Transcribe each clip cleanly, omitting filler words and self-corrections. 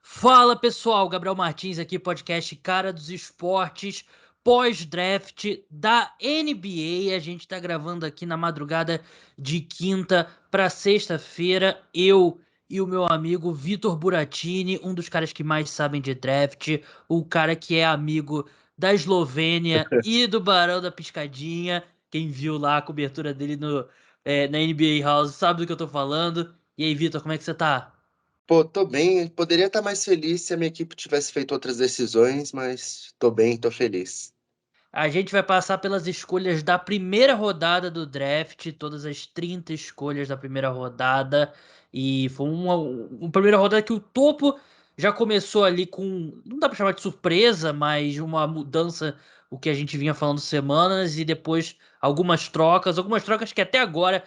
Fala pessoal, Gabriel Martins aqui, podcast Cara dos Esportes, pós-draft da NBA. A gente tá gravando aqui na madrugada de quinta para sexta-feira. Eu e o meu amigo Vitor Buratini, um dos caras que mais sabem de draft, o cara que é amigo da Eslovênia e do Barão da Piscadinha. Quem viu lá a cobertura dele na NBA House sabe do que eu tô falando. E aí, Vitor, como é que você tá? Pô, tô bem. Poderia estar mais feliz se a minha equipe tivesse feito outras decisões, mas tô bem, tô feliz. A gente vai passar pelas escolhas da primeira rodada do draft, todas as 30 escolhas da primeira rodada. E foi uma primeira rodada que o topo já começou ali com, não dá pra chamar de surpresa, mas uma mudança, o que a gente vinha falando semanas, e depois algumas trocas que até agora,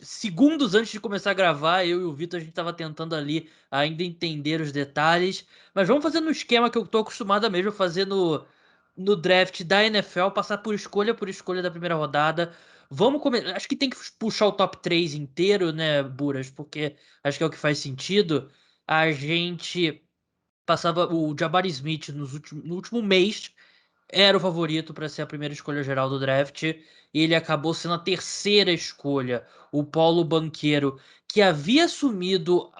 segundos antes de começar a gravar, eu e o Vitor, a gente tava tentando ali ainda entender os detalhes. Mas vamos fazer no esquema que eu tô acostumado a mesmo fazer no draft da NFL, passar por escolha da primeira rodada. Vamos começar. Acho que tem que puxar o top 3 inteiro, né, Buras? Porque acho que é o que faz sentido. A gente passava o Jabari Smith no último mês, era o favorito para ser a primeira escolha geral do draft. E ele acabou sendo a terceira escolha. O Paulo Banqueiro, que havia assumido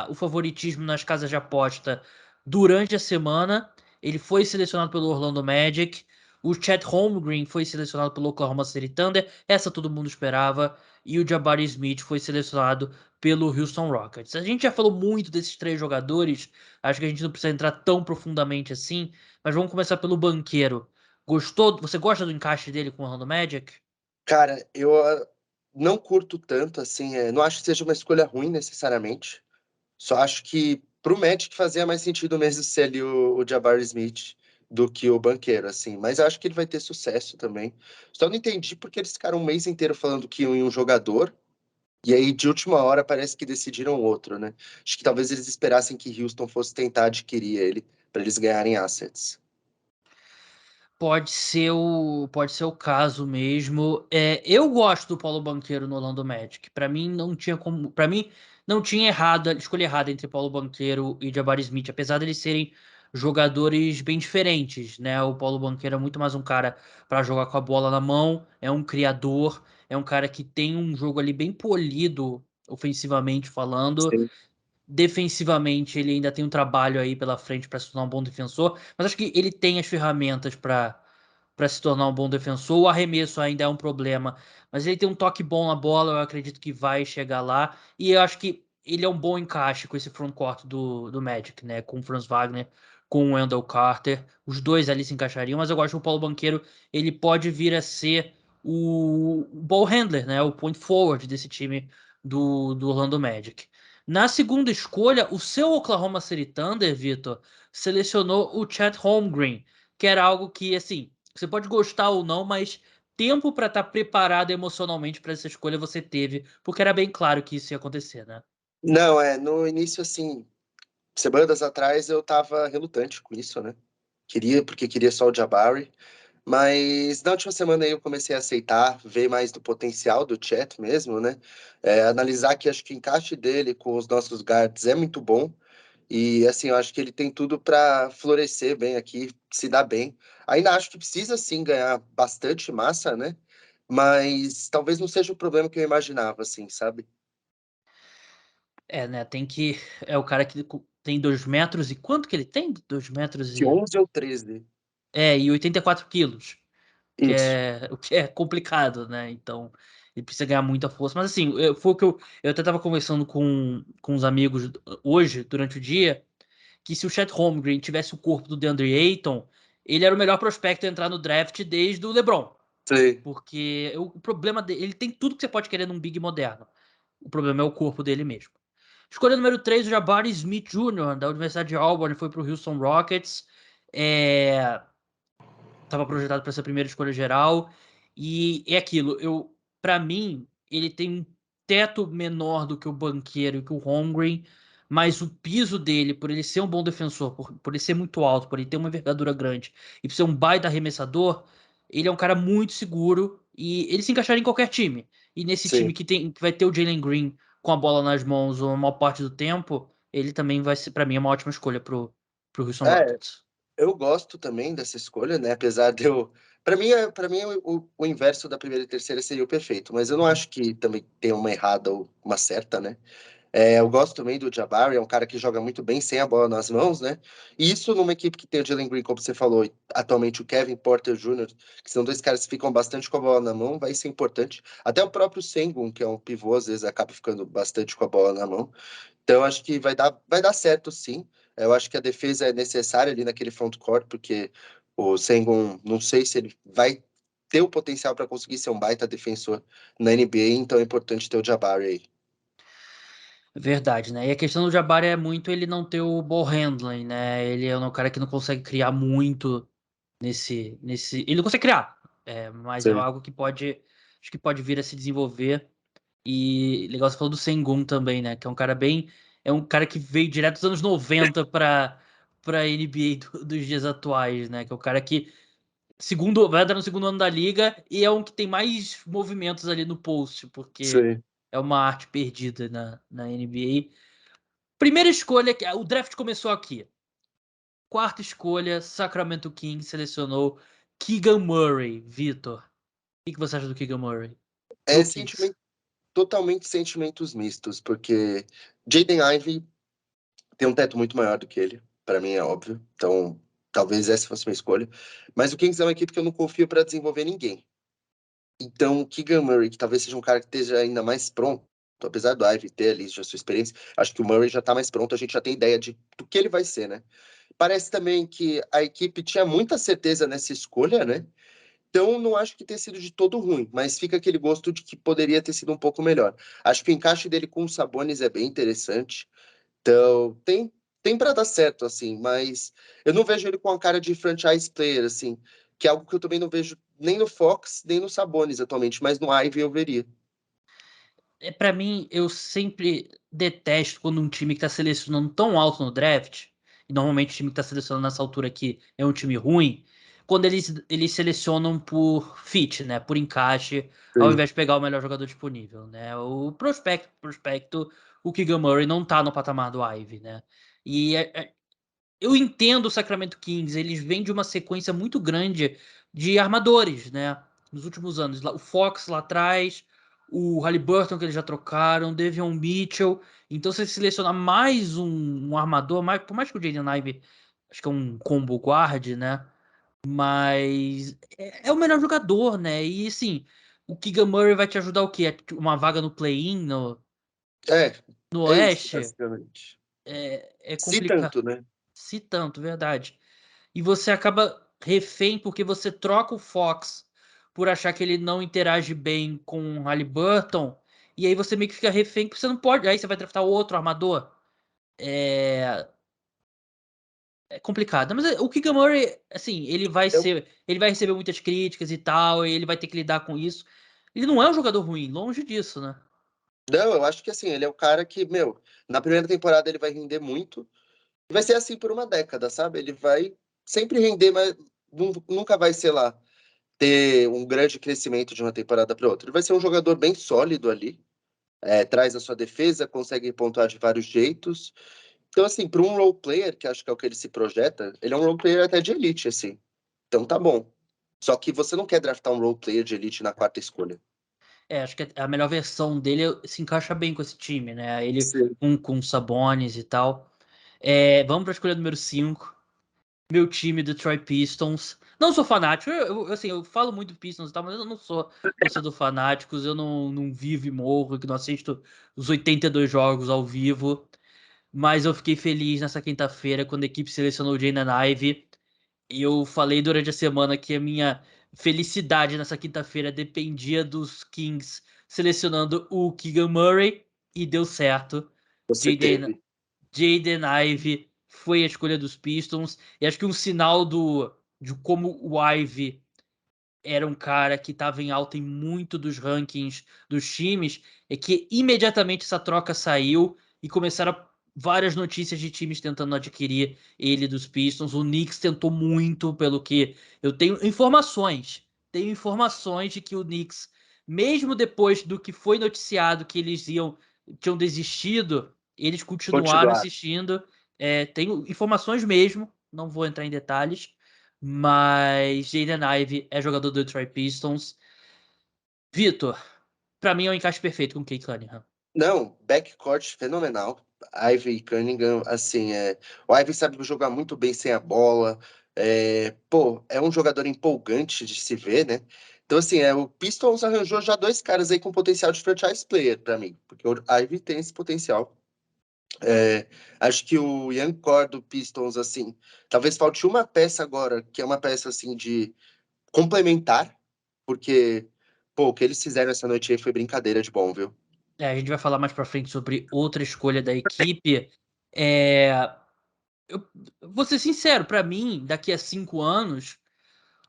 o favoritismo nas casas de aposta durante a semana, ele foi selecionado pelo Orlando Magic. O Chet Holmgren foi selecionado pelo Oklahoma City Thunder, essa todo mundo esperava. E o Jabari Smith foi selecionado pelo Houston Rockets. A gente já falou muito desses três jogadores, acho que a gente não precisa entrar tão profundamente assim. Mas vamos começar pelo banqueiro. Gostou? Você gosta do encaixe dele com o Orlando Magic? Cara, eu não curto tanto, assim, não acho que seja uma escolha ruim necessariamente. Só acho que pro Magic fazia mais sentido mesmo ser ali o Jabari Smith do que o banqueiro, assim. Mas eu acho que ele vai ter sucesso também. Só não entendi porque eles ficaram um mês inteiro falando que iam em um jogador. E aí, de última hora, parece que decidiram outro, né? Acho que talvez eles esperassem que Houston fosse tentar adquirir ele para eles ganharem assets. Pode ser o caso mesmo. Eu gosto do Paulo Banqueiro no Orlando Magic. Para mim não tinha como, para mim não tinha escolha errada entre Paulo Banqueiro e Jabari Smith, apesar de eles serem jogadores bem diferentes, né? O Paulo Banqueiro é muito mais um cara para jogar com a bola na mão, é um criador, é um cara que tem um jogo ali bem polido ofensivamente falando. Sim. Defensivamente, ele ainda tem um trabalho aí pela frente para se tornar um bom defensor, mas acho que ele tem as ferramentas para se tornar um bom defensor. O arremesso ainda é um problema, mas ele tem um toque bom na bola, eu acredito que vai chegar lá. E eu acho que ele é um bom encaixe com esse frontcourt do Magic, né? Com o Franz Wagner, com o Wendell Carter. Os dois ali se encaixariam, mas eu gosto que o Paulo Banqueiro ele pode vir a ser o ball handler, né? O point forward desse time do Orlando Magic. Na segunda escolha, o seu Oklahoma City Thunder, Vitor, selecionou o Chet Holmgren, que era algo que, assim, você pode gostar ou não, mas tempo para estar preparado emocionalmente para essa escolha você teve, porque era bem claro que isso ia acontecer, né? Não, no início, assim, semanas atrás eu tava relutante com isso, né? Porque queria só o Jabari. Mas na última semana aí eu comecei a aceitar, ver mais do potencial do Chet mesmo, né? Analisar que acho que o encaixe dele com os nossos guards é muito bom. E assim, eu acho que ele tem tudo para florescer bem aqui, se dar bem. Ainda acho que precisa sim ganhar bastante massa, né? Mas talvez não seja o problema que eu imaginava, assim, sabe? É, né? Tem que. É o cara que tem 2 metros e quanto que ele tem? 2 metros De e. 11 ou 13. E 84 quilos. Isso. O que é complicado, né? Então, ele precisa ganhar muita força. Mas assim, foi o que eu até tava conversando com os amigos hoje, durante o dia, que se o Chet Holmgren tivesse o corpo do DeAndre Ayton, ele era o melhor prospecto a entrar no draft desde o LeBron. Sei. Porque o problema dele, ele tem tudo que você pode querer num big moderno. O problema é o corpo dele mesmo. Escolha número 3, o Jabari Smith Jr., da Universidade de Auburn, foi para o Houston Rockets. É, Tava projetado para ser a primeira escolha geral. E é aquilo, para mim, ele tem um teto menor do que o Banqueiro e que o Holmgren, mas o piso dele, por ele ser um bom defensor, por ele ser muito alto, por ele ter uma envergadura grande e por ser um baita arremessador, ele é um cara muito seguro e ele se encaixaria em qualquer time. E nesse time Sim. que vai ter o Jalen Green com a bola nas mãos a maior parte do tempo, ele também vai ser, para mim, uma ótima escolha pro Houston É, Rockets. eu gosto também dessa escolha, né? Apesar de eu. Para mim o inverso da primeira e terceira seria o perfeito, mas eu não acho que também tem uma errada ou uma certa, né? Eu gosto também do Jabari, é um cara que joga muito bem sem a bola nas mãos, né? E isso numa equipe que tem o Jalen Green, como você falou, e atualmente o Kevin Porter Jr., que são dois caras que ficam bastante com a bola na mão, vai ser importante. Até o próprio Sengun, que é um pivô, às vezes acaba ficando bastante com a bola na mão. Então, eu acho que vai dar certo, sim. Eu acho que a defesa é necessária ali naquele front-court, porque o Sengun, não sei se ele vai ter o potencial para conseguir ser um baita defensor na NBA, então é importante ter o Jabari aí. Verdade, né? E a questão do Jabari é muito ele não ter o ball handling, né? Ele é um cara que não consegue criar muito nesse. Ele não consegue criar, mas é Sim, algo que pode. Acho que pode vir a se desenvolver. E legal você falou do Sengun também, né? Que é um cara bem. É um cara que veio direto dos anos 90 pra NBA dos dias atuais, né? Que é o cara que vai entrar no segundo ano da liga e é um que tem mais movimentos ali no post, porque sim. é uma arte perdida na NBA. Primeira escolha, o draft começou aqui. Quarta escolha, Sacramento Kings selecionou Keegan Murray. Vitor, o que você acha do Keegan Murray? É Do Kings. sentimento, totalmente sentimentos mistos, porque Jaden Ivey tem um teto muito maior do que ele, para mim é óbvio. Então, talvez essa fosse uma escolha. Mas o Kings é uma equipe que eu não confio para desenvolver ninguém. Então, o Keegan Murray, que talvez seja um cara que esteja ainda mais pronto, apesar do Ivey ter ali já sua experiência, acho que o Murray já está mais pronto, a gente já tem ideia do que ele vai ser, né? Parece também que a equipe tinha muita certeza nessa escolha, né? Então, não acho que tenha sido de todo ruim, mas fica aquele gosto de que poderia ter sido um pouco melhor. Acho que o encaixe dele com o Sabonis é bem interessante. Então, tem para dar certo, assim, mas eu não vejo ele com a cara de franchise player, assim, que é algo que eu também não vejo nem no Fox, nem no Sabonis atualmente, mas no Ivy eu veria. Para mim, eu sempre detesto quando um time que tá selecionando tão alto no draft, e normalmente o time que tá selecionando nessa altura aqui é um time ruim, quando eles selecionam por fit, né? Por encaixe, ao Sim. invés de pegar o melhor jogador disponível, né? O prospecto, o Keegan Murray não tá no patamar do Ivy, né? E eu entendo o Sacramento Kings, eles vêm de uma sequência muito grande de armadores, né? Nos últimos anos. O Fox lá atrás, o Haliburton que eles já trocaram, Devion Mitchell. Então, se você selecionar mais um armador, por mais que o Jaden Ivey, acho que é um combo guard, né? Mas é o melhor jogador, né? E assim, o Keegan Murray vai te ajudar o quê? Uma vaga no play-in, É, no é isso, Oeste? basicamente. É Se complicado. tanto, né? Se tanto, verdade. E você acaba refém porque você troca o Fox por achar que ele não interage bem com o Haliburton. E aí você meio que fica refém porque você não pode. Aí você vai draftar outro armador. É, é complicado. Mas o Keegan Murray, assim, ele vai Eu, ser. Ele vai receber muitas críticas e tal. E ele vai ter que lidar com isso. Ele não é um jogador ruim, longe disso, né? não, eu acho que assim, ele é o cara que, meu, na primeira temporada ele vai render muito, e vai ser assim por uma década, sabe? Ele vai sempre render, mas nunca vai, sei lá, ter um grande crescimento de uma temporada para outra. Ele vai ser um jogador bem sólido ali, traz a sua defesa, consegue pontuar de vários jeitos. Então, assim, para um role player, que acho que é o que ele se projeta, ele é um role player até de elite, assim. Então tá bom. Só que você não quer draftar um role player de elite na quarta escolha. Acho que a melhor versão dele se encaixa bem com esse time, né? Ele Sim. com Sabonis e tal. Vamos para a escolha número 5. Meu time, Detroit Pistons. Não sou fanático, assim, eu falo muito do Pistons e tal, mas eu não sou torcedor fanáticos, eu não vivo e morro, que não assisto os 82 jogos ao vivo. Mas eu fiquei feliz nessa quinta-feira quando a equipe selecionou o Jaden Ivey. E eu falei durante a semana que a minha felicidade nessa quinta-feira dependia dos Kings selecionando o Keegan Murray e deu certo. Você Jaden, teve. Jaden Ivey foi a escolha dos Pistons. E acho que um sinal de como o Ivey era um cara que estava em alta em muito dos rankings dos times, é que imediatamente essa troca saiu e começaram várias notícias de times tentando adquirir ele dos Pistons. O Knicks tentou muito, pelo que eu tenho informações. Tenho informações de que o Knicks, mesmo depois do que foi noticiado que eles tinham desistido, eles continuaram Continuar. insistindo. Tenho informações mesmo, não vou entrar em detalhes, mas Jaden Ivey é jogador do Detroit Pistons. Vitor, pra mim é um encaixe perfeito com o Cade Cunningham. Não, backcourt fenomenal. Ivy e Cunningham, assim, o Ivy sabe jogar muito bem sem a bola. Pô, é um jogador empolgante de se ver, né? Então, assim, o Pistons arranjou já dois caras aí com potencial de franchise player pra mim, porque o Ivy tem esse potencial. Acho que o Young Core do Pistons, assim, talvez falte uma peça agora, que é uma peça, assim, de complementar, porque, pô, o que eles fizeram essa noite aí foi brincadeira de bom, viu? A gente vai falar mais pra frente sobre outra escolha da equipe. É, eu vou ser sincero, pra mim, daqui a 5 anos,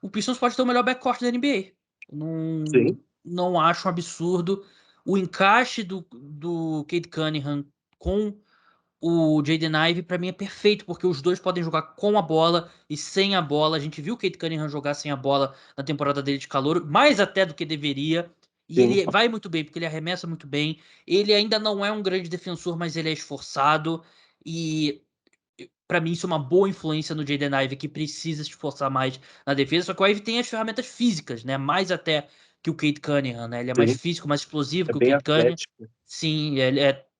o Pistons pode ter o melhor backcourt da NBA. Não, Sim, não acho um absurdo. O encaixe do Cade Cunningham com o Jaden Ivey, pra mim, é perfeito, porque os dois podem jogar com a bola e sem a bola. A gente viu o Cade Cunningham jogar sem a bola na temporada dele de calor, mais até do que deveria. E sim, ele vai muito bem, porque ele arremessa muito bem. Ele ainda não é um grande defensor, mas ele é esforçado. E pra mim isso é uma boa influência no Jaden Ivey, que precisa se esforçar mais na defesa. Só que o Ivey tem as ferramentas físicas, né? Mais até que o Cade Cunningham, né? Ele é mais sim. físico, mais explosivo É que o bem Cade Cunningham. atlético. Sim,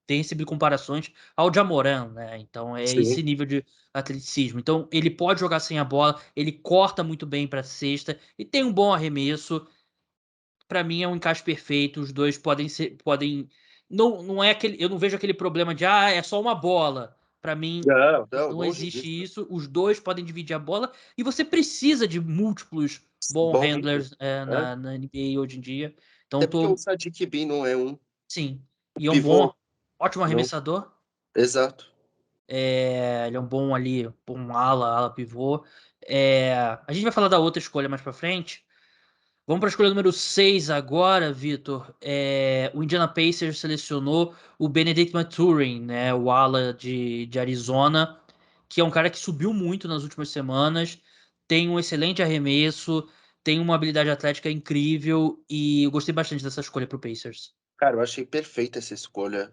tem recebido comparações ao Jamoran, né? Então é esse Sim, nível de atleticismo. Então ele pode jogar sem a bola, ele corta muito bem para cesta e tem um bom arremesso. Para mim é um encaixe perfeito. Os dois podem não é aquele, eu não vejo aquele problema de é só uma bola. Para mim não, não, não longe existe disso. isso. Os dois podem dividir a bola e você precisa de múltiplos ball Bom handler, handlers né? na NBA hoje em dia. Então Até porque o tô Sadiq Bin não é um sim. E é um bom, pivô, ótimo não. arremessador. Exato. Ele é um bom ali, bom ala pivô. A gente vai falar da outra escolha mais pra frente. Vamos para a escolha número 6 agora, Vitor. O Indiana Pacers selecionou o Benedict Mathurin, né, o ala de Arizona, que é um cara que subiu muito nas últimas semanas, tem um excelente arremesso, tem uma habilidade atlética incrível e eu gostei bastante dessa escolha para o Pacers. Cara, eu achei perfeita essa escolha.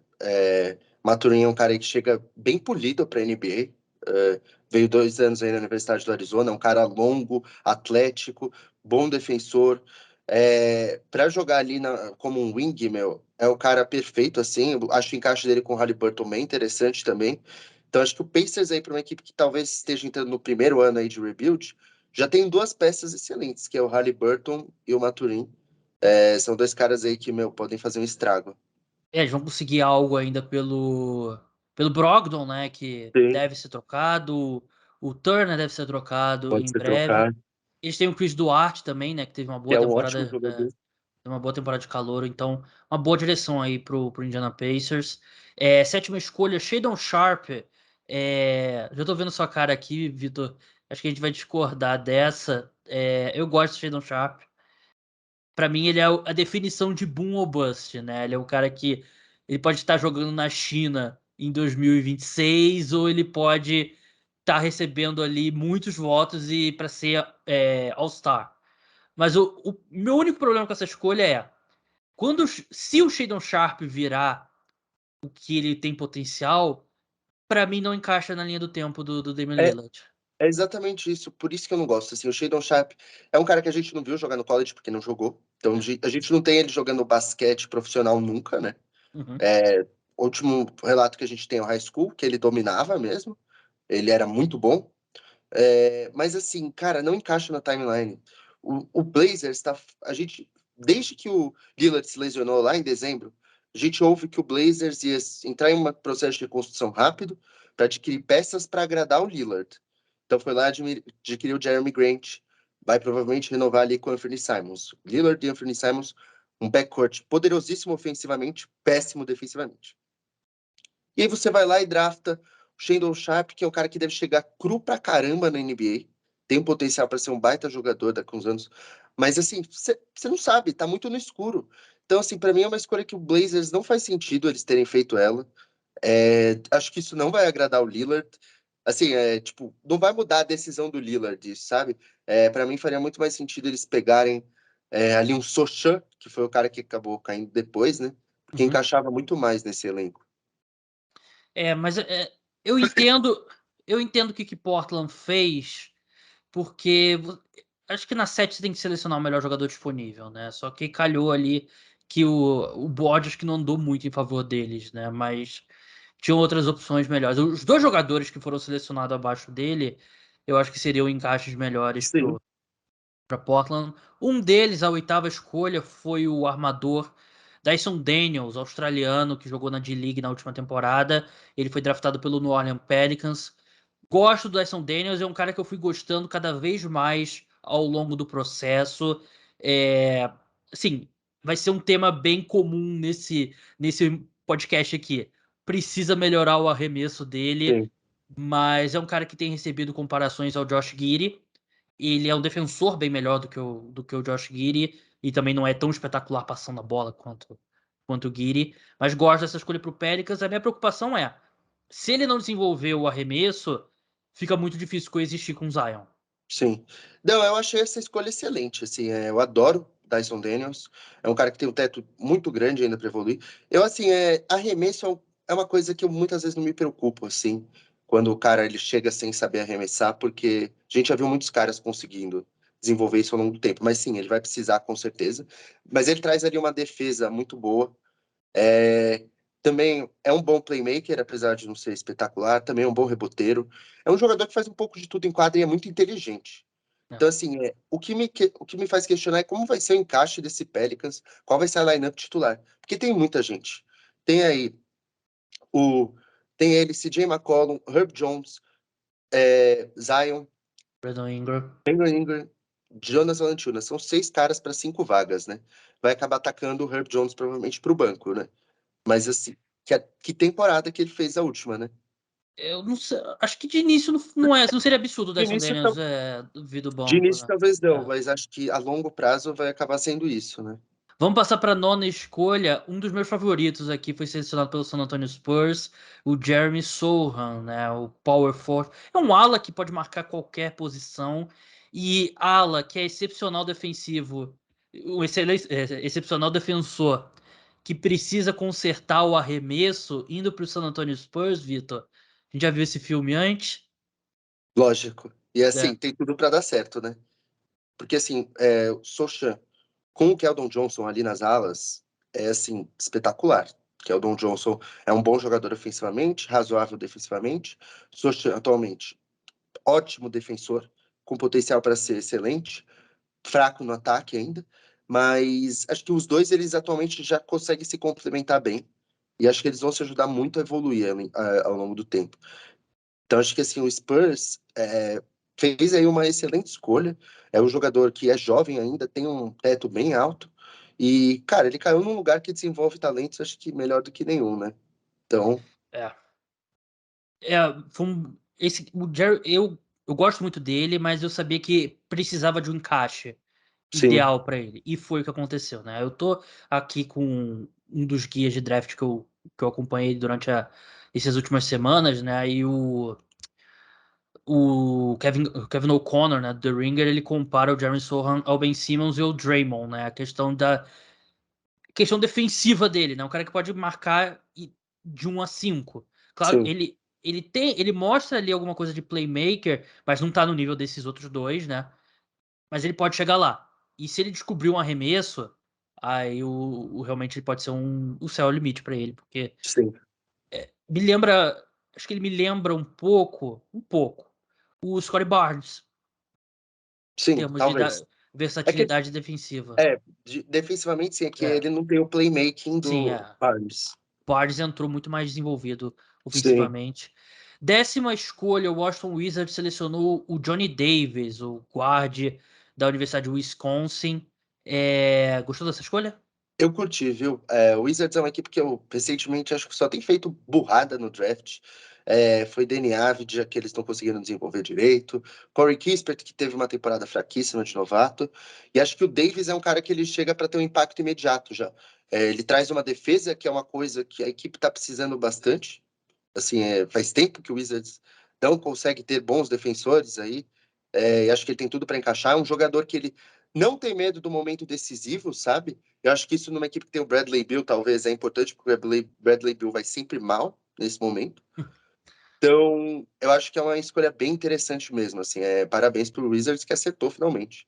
Maturin é um cara que chega bem polido para NBA. Veio 2 anos aí na Universidade do Arizona, é um cara longo, atlético, bom defensor. Para jogar ali como um wing, meu, é o cara perfeito, assim. Eu acho o encaixe dele com o Haliburton bem interessante também. Então, acho que o Pacers aí, para uma equipe que talvez esteja entrando no primeiro ano aí de rebuild, já tem duas peças excelentes, que é o Haliburton e o Maturin. São dois caras aí que, meu, podem fazer um estrago. Eles vão conseguir algo ainda pelo Brogdon, né, que Sim, deve ser trocado, o Turner deve ser trocado pode em ser breve. trocado. Eles têm o Chris Duarte também, né, que teve uma Que boa é um ótimo temporada. jogador. Uma boa temporada de calor, então uma boa direção aí pro Indiana Pacers. Sétima escolha, Shadon Sharp. Já tô vendo sua cara aqui, Vitor. Acho que a gente vai discordar dessa. Eu gosto do Shadon Sharp. Pra mim, ele é a definição de boom ou bust, né? Ele é um cara que ele pode estar jogando na China em 2026 ou ele pode estar recebendo ali muitos votos e para ser All-Star. Mas o meu único problema com essa escolha se o Shadon Sharp virar o que ele tem potencial, pra mim não encaixa na linha do tempo do Damian É, Lillard. é exatamente isso, por isso que eu não gosto. Assim, o Shadon Sharp é um cara que a gente não viu jogar no college porque não jogou. Então É. a gente não tem ele jogando basquete profissional nunca, né? Uhum. O último relato que a gente tem é o high school, que ele dominava mesmo. Ele era muito bom. Mas assim, cara, não encaixa na timeline. O Blazers está. A gente, desde que o Lillard se lesionou lá em dezembro, a gente ouve que o Blazers ia entrar em um processo de reconstrução rápido para adquirir peças para agradar o Lillard. Então foi lá adquirir o Jeremy Grant. Vai provavelmente renovar ali com o Anthony Simons. Lillard e Anthony Simons, um backcourt poderosíssimo ofensivamente, péssimo defensivamente. E aí você vai lá e drafta o Shandon Sharp, que é o cara que deve chegar cru pra caramba na NBA. Tem um potencial para ser um baita jogador daqui a uns anos. Mas assim, você não sabe, tá muito no escuro. Então, assim, para mim é uma escolha que o Blazers não faz sentido eles terem feito ela. Acho que isso não vai agradar o Lillard. Assim, tipo, não vai mudar a decisão do Lillard, isso, sabe? Para mim faria muito mais sentido eles pegarem ali um Sochan, que foi o cara que acabou caindo depois, né? Porque Uhum. encaixava muito mais nesse elenco. Mas eu entendo o que Portland fez, porque acho que na 7 você tem que selecionar o melhor jogador disponível, né? Só que calhou ali que o board acho que não andou muito em favor deles, né? Mas tinham outras opções melhores. Os dois jogadores que foram selecionados abaixo dele, eu acho que seriam encaixes melhores Sim, para Portland. Um deles, a oitava escolha, foi o armador Dyson Daniels, australiano, que jogou na D-League na última temporada. Ele foi draftado pelo New Orleans Pelicans. Gosto do Dyson Daniels, é um cara que eu fui gostando cada vez mais ao longo do processo. Assim, vai ser um tema bem comum nesse podcast aqui. Precisa melhorar o arremesso dele, sim, mas é um cara que tem recebido comparações ao Josh Giddey. Ele é um defensor bem melhor do que o Josh Giddey e também não é tão espetacular passando a bola quanto o Giddey. Mas gosto dessa escolha para o Pelicans. A minha preocupação é, se ele não desenvolver o arremesso, fica muito difícil coexistir com o Zion. sim. Não, eu achei essa escolha excelente, assim, eu adoro Dyson Daniels, é um cara que tem um teto muito grande ainda para evoluir. Eu, assim, arremesso é uma coisa que eu muitas vezes não me preocupo, assim, quando o cara ele chega sem saber arremessar, porque a gente já viu muitos caras conseguindo desenvolver isso ao longo do tempo, mas sim, ele vai precisar com certeza. Mas ele traz ali uma defesa muito boa. É, Também é um bom playmaker, apesar de não ser espetacular. Também é um bom reboteiro. É um jogador que faz um pouco de tudo em quadra e é muito inteligente. Né? Então, assim, o que me faz questionar é como vai ser o encaixe desse Pelicans, qual vai ser a lineup titular. Porque tem muita gente. Tem aí o. Tem ele, CJ McCollum, Herb Jones, Zion, Brandon Ingram. Brandon Ingram, Jonas Valanciunas. São 6 caras para 5 vagas, né? Vai acabar atacando o Herb Jones provavelmente para o banco, né? Mas assim, que temporada que ele fez a última, né? Eu não sei, acho que de início não seria absurdo o De Dyson início, Daniels vir do de banco, início né? talvez não, É. mas acho que a longo prazo vai acabar sendo isso, né? Vamos passar para a nona escolha. Um dos meus favoritos aqui foi selecionado pelo San Antonio Spurs, o Jeremy Sohan, né? O power forward. É um ala que pode marcar qualquer posição e ala que é excepcional defensivo, excepcional defensor que precisa consertar o arremesso indo para o San Antonio Spurs, Vitor. A gente já viu esse filme antes? Lógico. E É, assim, tem tudo para dar certo, né? Porque assim, o Sochan com o Keldon Johnson ali nas alas é assim, espetacular. Keldon Johnson é um bom jogador ofensivamente, razoável defensivamente. Sochan atualmente ótimo defensor, com potencial para ser excelente, fraco no ataque ainda, mas acho que os dois eles atualmente já conseguem se complementar bem. E acho que eles vão se ajudar muito a evoluir ao longo do tempo. Então, acho que assim, o Spurs fez aí uma excelente escolha. É um jogador que é jovem ainda, tem um teto bem alto. E, cara, ele caiu num lugar que desenvolve talentos, acho que melhor do que nenhum, né? Então, é. O Jerry, eu gosto muito dele, mas eu sabia que precisava de um encaixe sim, ideal para ele. E foi o que aconteceu, né? Eu tô aqui com um dos guias de draft que eu acompanhei durante essas últimas semanas, né? E o Kevin O'Connor, né, do The Ringer, ele compara o Jeremy Sohan ao Ben Simmons e ao Draymond, né? A questão defensiva dele, né? Um cara que pode marcar de 1 a 5. Claro, sim, ele mostra ali alguma coisa de playmaker, mas não tá no nível desses outros dois, né? Mas ele pode chegar lá. E se ele descobrir um arremesso, aí realmente ele pode ser o céu é o limite pra ele, porque sim. me lembra, acho que ele me lembra um pouco, o Scottie Barnes, em Sim, termos de talvez. É que versatilidade defensiva. defensivamente, sim, é que É, ele não tem o playmaking sim, do Barnes. Barnes entrou muito mais desenvolvido Sim, ofensivamente. Décima escolha, o Washington Wizards selecionou o Johnny Davis, o guard da Universidade de Wisconsin. Gostou dessa escolha? eu curti, viu? O Wizards é uma equipe que eu recentemente acho que só tem feito burrada no draft. Foi Deni Avdija que eles estão conseguindo desenvolver direito. Corey Kispert, que teve uma temporada fraquíssima de novato. E acho que o Davis é um cara que ele chega para ter um impacto imediato já. Ele traz uma defesa, que é uma coisa que a equipe está precisando bastante. Assim, faz tempo que o Wizards não consegue ter bons defensores aí. E acho que ele tem tudo para encaixar. É um jogador que ele não tem medo do momento decisivo, sabe? Eu acho que isso numa equipe que tem o Bradley Beal talvez é importante, porque o Bradley Beal vai sempre mal. nesse momento. Então, eu acho que é uma escolha bem interessante mesmo, assim, parabéns pro Wizards que acertou finalmente.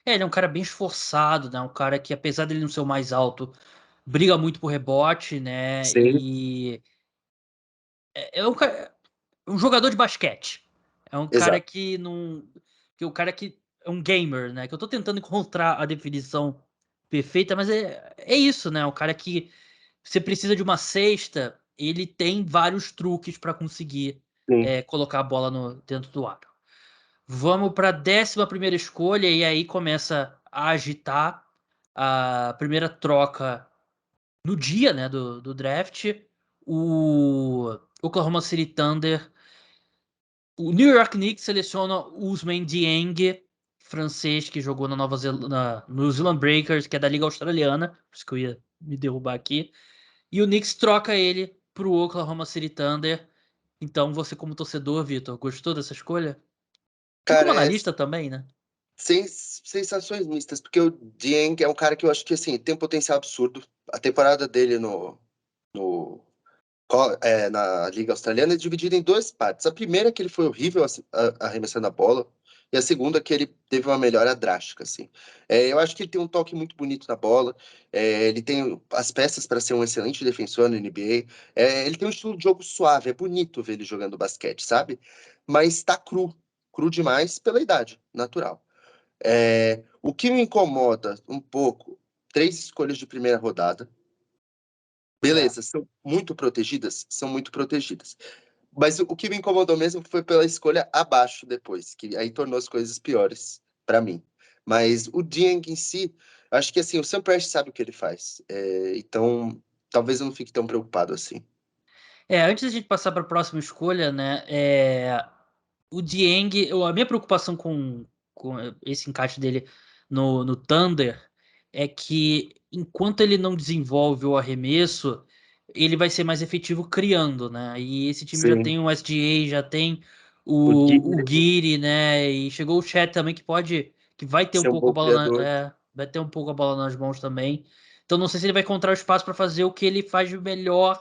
Ele é um cara bem esforçado, né? Um cara que, apesar dele não ser o mais alto, briga muito por rebote, né? Sim, E é um jogador de basquete. É um cara exato. que não. Que é um cara que é um gamer, né? Que eu tô tentando encontrar a definição perfeita, mas é isso, né? Um cara que você precisa de uma cesta, ele tem vários truques para conseguir Sim. colocar a bola dentro do aro. Vamos para a 11ª escolha e aí começa a agitar a primeira troca no dia, né, do draft. O Oklahoma City Thunder, o New York Knicks seleciona o Ousmane Dieng, francês que jogou na na New Zealand Breakers, que é da Liga Australiana, por isso que eu ia me derrubar aqui. E o Knicks troca ele pro Oklahoma City Thunder. Então você como torcedor, Vitor, gostou dessa escolha? E como Cara, analista também, né? sensações mistas, porque o Dieng é um cara que eu acho que, assim, tem um potencial absurdo. A temporada dele no na Liga Australiana é dividida em duas partes. A primeira é que ele foi horrível arremessando a bola, e a segunda é que ele teve uma melhora drástica, assim. Eu acho que ele tem um toque muito bonito na bola, ele tem as peças para ser um excelente defensor na NBA, ele tem um estilo de jogo suave, é bonito ver ele jogando basquete, sabe? Mas tá cru demais pela idade, natural. O que me incomoda um pouco, três escolhas de primeira rodada, É. beleza, são muito protegidas? São muito protegidas. Mas o que me incomodou mesmo foi pela escolha abaixo depois, que aí tornou as coisas piores para mim. Mas o Dieng em si, acho que assim, o Sam Prest sabe o que ele faz. Então, talvez eu não fique tão preocupado assim. Antes da gente passar para a próxima escolha, né? O Dieng, a minha preocupação com esse encaixe dele no Thunder é que enquanto ele não desenvolve o arremesso, ele vai ser mais efetivo criando, né? E esse time já Sim. tem o SGA, já tem O o Dieng Giddey, né? E chegou o Chet também que vai ter um ser um pouco a bom bola criador. vai ter um pouco a bola nas mãos também. Então não sei se ele vai encontrar o espaço para fazer o que ele faz de melhor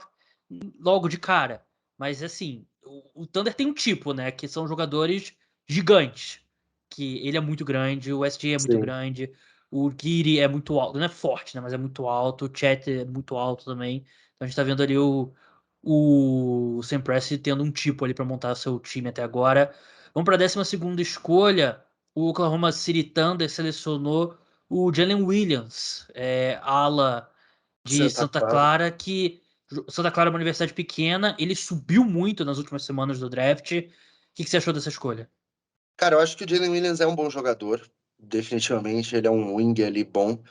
logo de cara. Mas assim, o Thunder tem um tipo, né? Que são jogadores gigantes. Que ele é muito grande, o SG é muito Sim. grande, o Giri é muito alto, não é forte, né? Mas é muito alto, o Chet é muito alto também. Então a gente tá vendo ali o Sam Presti tendo um tipo ali para montar seu time até agora. Vamos para a 12ª escolha. O Oklahoma City Thunder selecionou o Jalen Williams, ala de Santa Santa Clara. Clara, que Santa Clara é uma universidade pequena, ele subiu muito nas últimas semanas do draft. O que você achou dessa escolha? Cara, eu acho que o Jalen Williams é um bom jogador. Definitivamente, ele é um wing ali bom.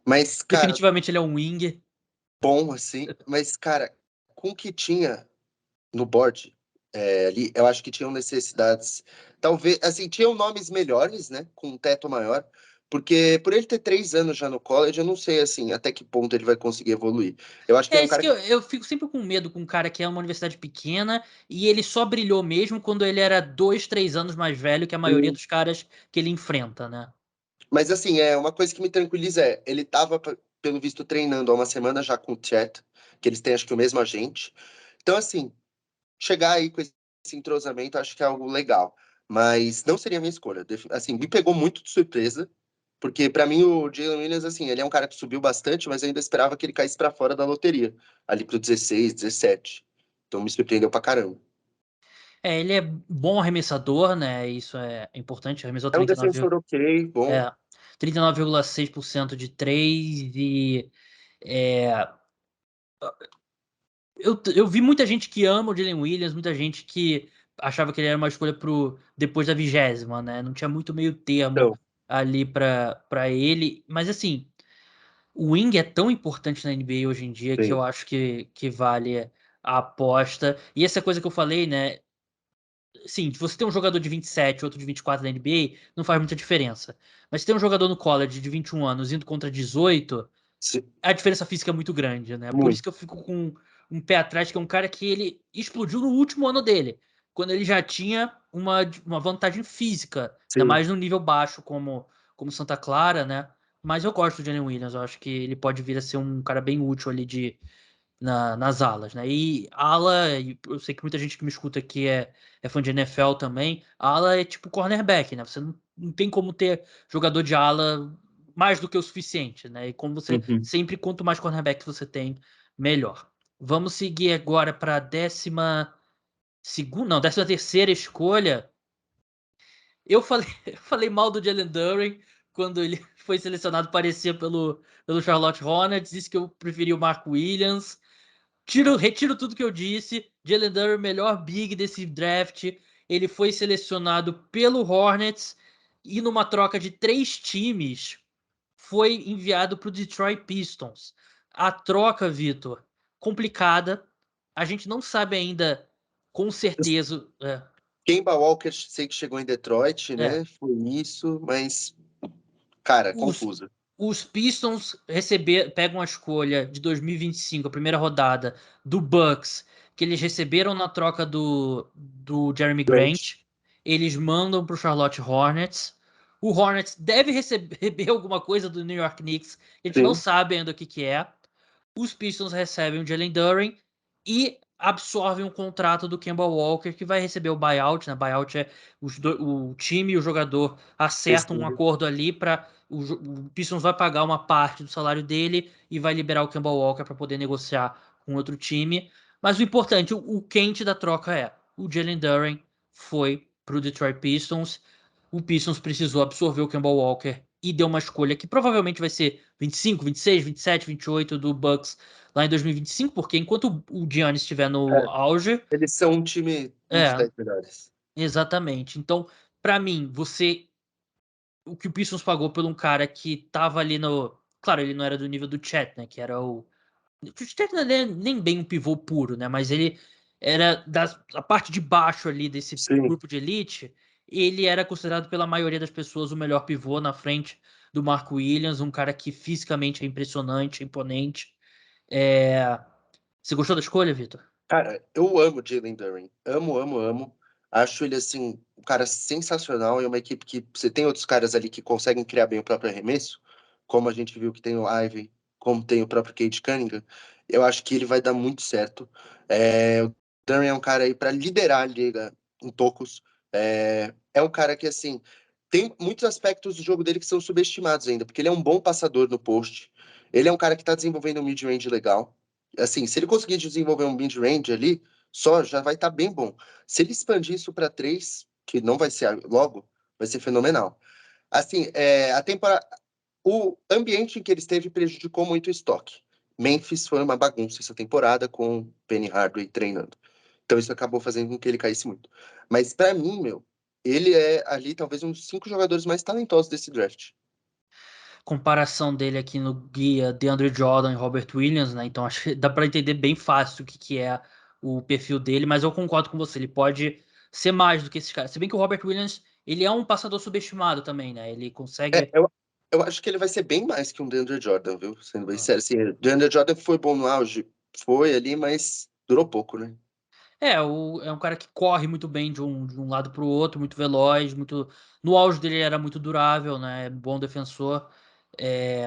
Mas, cara, Definitivamente ele é um wing. bom assim. Mas, cara, com o que tinha no board, ali, eu acho que tinham necessidades. Talvez, assim, tinham nomes melhores, né? Com um teto maior. Porque por ele ter 3 anos já no college, eu não sei, assim, até que ponto ele vai conseguir evoluir. Eu acho que ele É é um isso cara que que. eu fico sempre com medo com um cara que é uma universidade pequena e ele só brilhou mesmo quando ele era 2, 3 anos mais velho que a maioria dos caras que ele enfrenta, né? Mas, assim, uma coisa que me tranquiliza ele tava, pelo visto, treinando há uma semana já com o Chet, que eles têm, acho que, o mesmo agente. Então, assim, chegar aí com esse entrosamento, acho que é algo legal. Mas não seria a minha escolha. Assim, me pegou muito de surpresa, porque pra mim o Jalen Williams, assim, ele é um cara que subiu bastante, mas eu ainda esperava que ele caísse pra fora da loteria, ali pro 16, 17. Então me surpreendeu pra caramba. Ele é bom arremessador, né? Isso é importante. Arremessou É um defensor ok, bom. é, 39,6% de 3 e é, eu vi muita gente que ama o Jalen Williams, muita gente que achava que ele era uma escolha depois da 20ª, né? Não tinha muito meio termo Então, ali para ele. Mas assim, o wing é tão importante na NBA hoje em dia que eu sim, acho que vale a aposta. E essa coisa que eu falei, né? Sim, se você tem um jogador de 27 outro de 24 na NBA, não faz muita diferença. Mas se tem um jogador no college de 21 anos indo contra 18, sim, a diferença física é muito grande, né? Por isso muito, que eu fico com um pé atrás, que é um cara que ele explodiu no último ano dele, quando ele já tinha uma vantagem física, ainda sim. mais no nível baixo como Santa Clara, né? Mas eu gosto do Jalen Williams, eu acho que ele pode vir a ser um cara bem útil ali nas alas, né? E ala, e eu sei que muita gente que me escuta aqui é fã de NFL também. Ala é tipo cornerback, né? Você não tem como ter jogador de ala mais do que o suficiente, né? E como você Uhum. sempre, quanto mais cornerback você tem, melhor. Vamos seguir agora para a 12ª, não, 13ª escolha. Eu falei, eu falei mal do Jalen Duren quando ele foi selecionado, parecia pelo Charlotte Hornets, disse que eu preferia o Mark Williams. Retiro tudo que eu disse. Jalen Duren, melhor big desse draft. Ele foi selecionado pelo Hornets e numa troca de 3 times foi enviado para o Detroit Pistons. A troca, Vitor, complicada. A gente não sabe ainda com certeza. Kemba Walker, sei que chegou em Detroit, É, né? Foi isso, mas, cara, os, confusa. os Pistons pegam a escolha de 2025, a primeira rodada, do Bucks, que eles receberam na troca do Jeremy Grant. Grant. Eles mandam para o Charlotte Hornets. O Hornets deve receber alguma coisa do New York Knicks. A gente não Sim, sabe ainda o que, que é. Os Pistons recebem o Jalen Duren e absorvem o contrato do Kemba Walker, que vai receber o buyout, né? Buyout é o time e o jogador acertam um decide. acordo ali para o Pistons vai pagar uma parte do salário dele e vai liberar o Kemba Walker para poder negociar com outro time. Mas o importante, o quente da troca é o Jalen Duren foi para o Detroit Pistons. O Pistons precisou absorver o Kemba Walker e deu uma escolha que provavelmente vai ser 25, 26, 27, 28 do Bucks lá em 2025, porque enquanto o Giannis estiver no É, auge, eles são um time, um dos é, 10 melhores. exatamente. Então, para mim, o que o Pistons pagou por um cara que tava ali no, claro, ele não era do nível do Chet, né, que era o Chet não é nem bem um pivô puro, né, mas ele era a parte de baixo ali desse Sim. grupo de elite, ele era considerado pela maioria das pessoas o melhor pivô na frente do Mark Williams, um cara que fisicamente é impressionante, imponente. É... Você gostou da escolha, Vitor? Cara, eu amo Jalen Duren. Amo, amo, amo. Acho ele, assim, um cara sensacional. É uma equipe que você tem outros caras ali que conseguem criar bem o próprio arremesso, como a gente viu que tem o Ivy, como tem o próprio Cade Cunningham. Eu acho que ele vai dar muito certo. O Duren é um cara aí para liderar a liga em tocos. É um cara que, assim, tem muitos aspectos do jogo dele que são subestimados ainda, porque ele é um bom passador no post. Ele é um cara que tá desenvolvendo um mid-range legal. Assim, se ele conseguir desenvolver um mid-range ali, só já vai estar bem bom. Se ele expandir isso para três, que não vai ser logo, vai ser fenomenal. Assim, o ambiente em que ele esteve prejudicou muito o estoque. Memphis foi uma bagunça essa temporada com o Penny Hardaway treinando. Então isso acabou fazendo com que ele caísse muito. Mas para mim, meu, ele é ali talvez um dos 5 jogadores mais talentosos desse draft. Comparação dele aqui no guia DeAndre Jordan e Robert Williams, né? Então acho que dá para entender bem fácil o que, que é o perfil dele, mas eu concordo com você, ele pode ser mais do que esses caras. Se bem que o Robert Williams, ele é um passador subestimado também, né? Ele É, consegue. eu acho que ele vai ser bem mais que um DeAndre Jordan, viu? Sendo bem sério. Assim, o DeAndre Jordan foi bom no auge, foi ali, mas durou pouco, né? É um cara que corre muito bem de um lado para o outro, muito veloz, muito. No auge dele ele era muito durável, né? É bom defensor.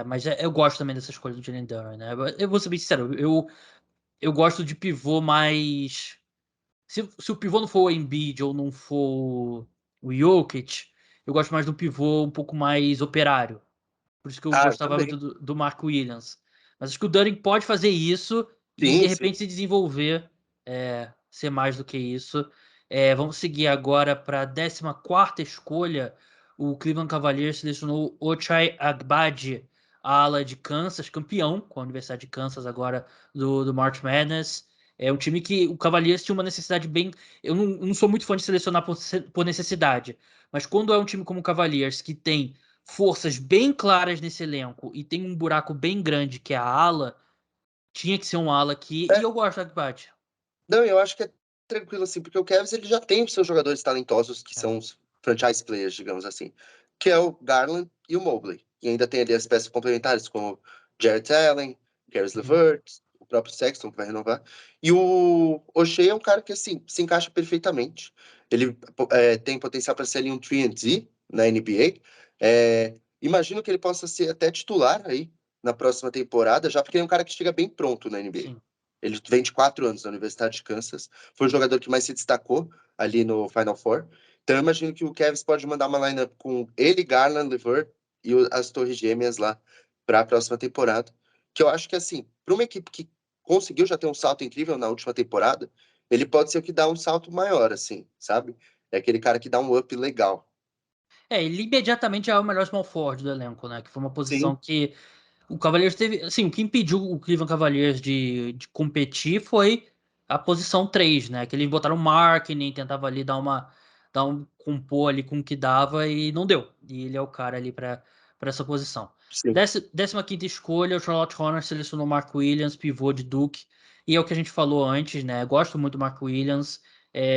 Mas eu gosto também dessa escolha do Jalen Duren, né? Eu vou ser bem sincero, eu gosto de pivô mais. Se o pivô não for o Embiid ou não for o Jokic, eu gosto mais do pivô um pouco mais operário. Por isso que eu Ah, eu gostava muito também. do Mark Williams. Mas acho que o Duren pode fazer isso e de Sim, sim. repente se desenvolver, ser mais do que isso. Vamos seguir agora para a 14ª escolha. O Cleveland Cavaliers selecionou Ochai Agbaji, a ala de Kansas, campeão com a Universidade de Kansas agora do March Madness. É um time que o Cavaliers tinha uma necessidade bem. Eu não sou muito fã de selecionar por necessidade, mas quando é um time como o Cavaliers, que tem forças bem claras nesse elenco e tem um buraco bem grande que é a ala, tinha que ser um ala aqui. E É, eu gosto do Agbaji. não, eu acho que é tranquilo assim, porque o Cavs ele já tem os seus jogadores talentosos, que são os franchise players, digamos assim, que é o Garland e o Mobley. E ainda tem ali as peças complementares, como Jarrett Allen, Caris Uhum. LeVert, o próprio Sexton, que vai renovar. E o O'Shea é um cara que, assim, se encaixa perfeitamente. Ele tem potencial para ser ali um 3&D na NBA. Imagino que ele possa ser até titular aí na próxima temporada, já porque ele é um cara que chega bem pronto na NBA. Sim. Ele vem de 4 anos na Universidade de Kansas. Foi o jogador que mais se destacou ali no Final Four. Então, eu imagino que o Cavs pode mandar uma lineup com ele, Garland, LeVert e as Torres Gêmeas lá para a próxima temporada. Que eu acho que, assim, para uma equipe que conseguiu já ter um salto incrível na última temporada, ele pode ser o que dá um salto maior, assim, sabe? É aquele cara que dá um up legal. Ele imediatamente é o melhor small forward do elenco, né? Que foi uma posição Sim, que o Cavaliers teve. Assim, o que impediu o Cleveland Cavaliers de competir foi a posição 3, né? Que eles botaram marketing, tentava ali compor ali com o que dava e não deu. E ele é o cara ali para essa posição. sim. 15ª escolha, o Charlotte Hornets selecionou Mark Williams, pivô de Duke. E é o que a gente falou antes, né? Gosto muito do Mark Williams.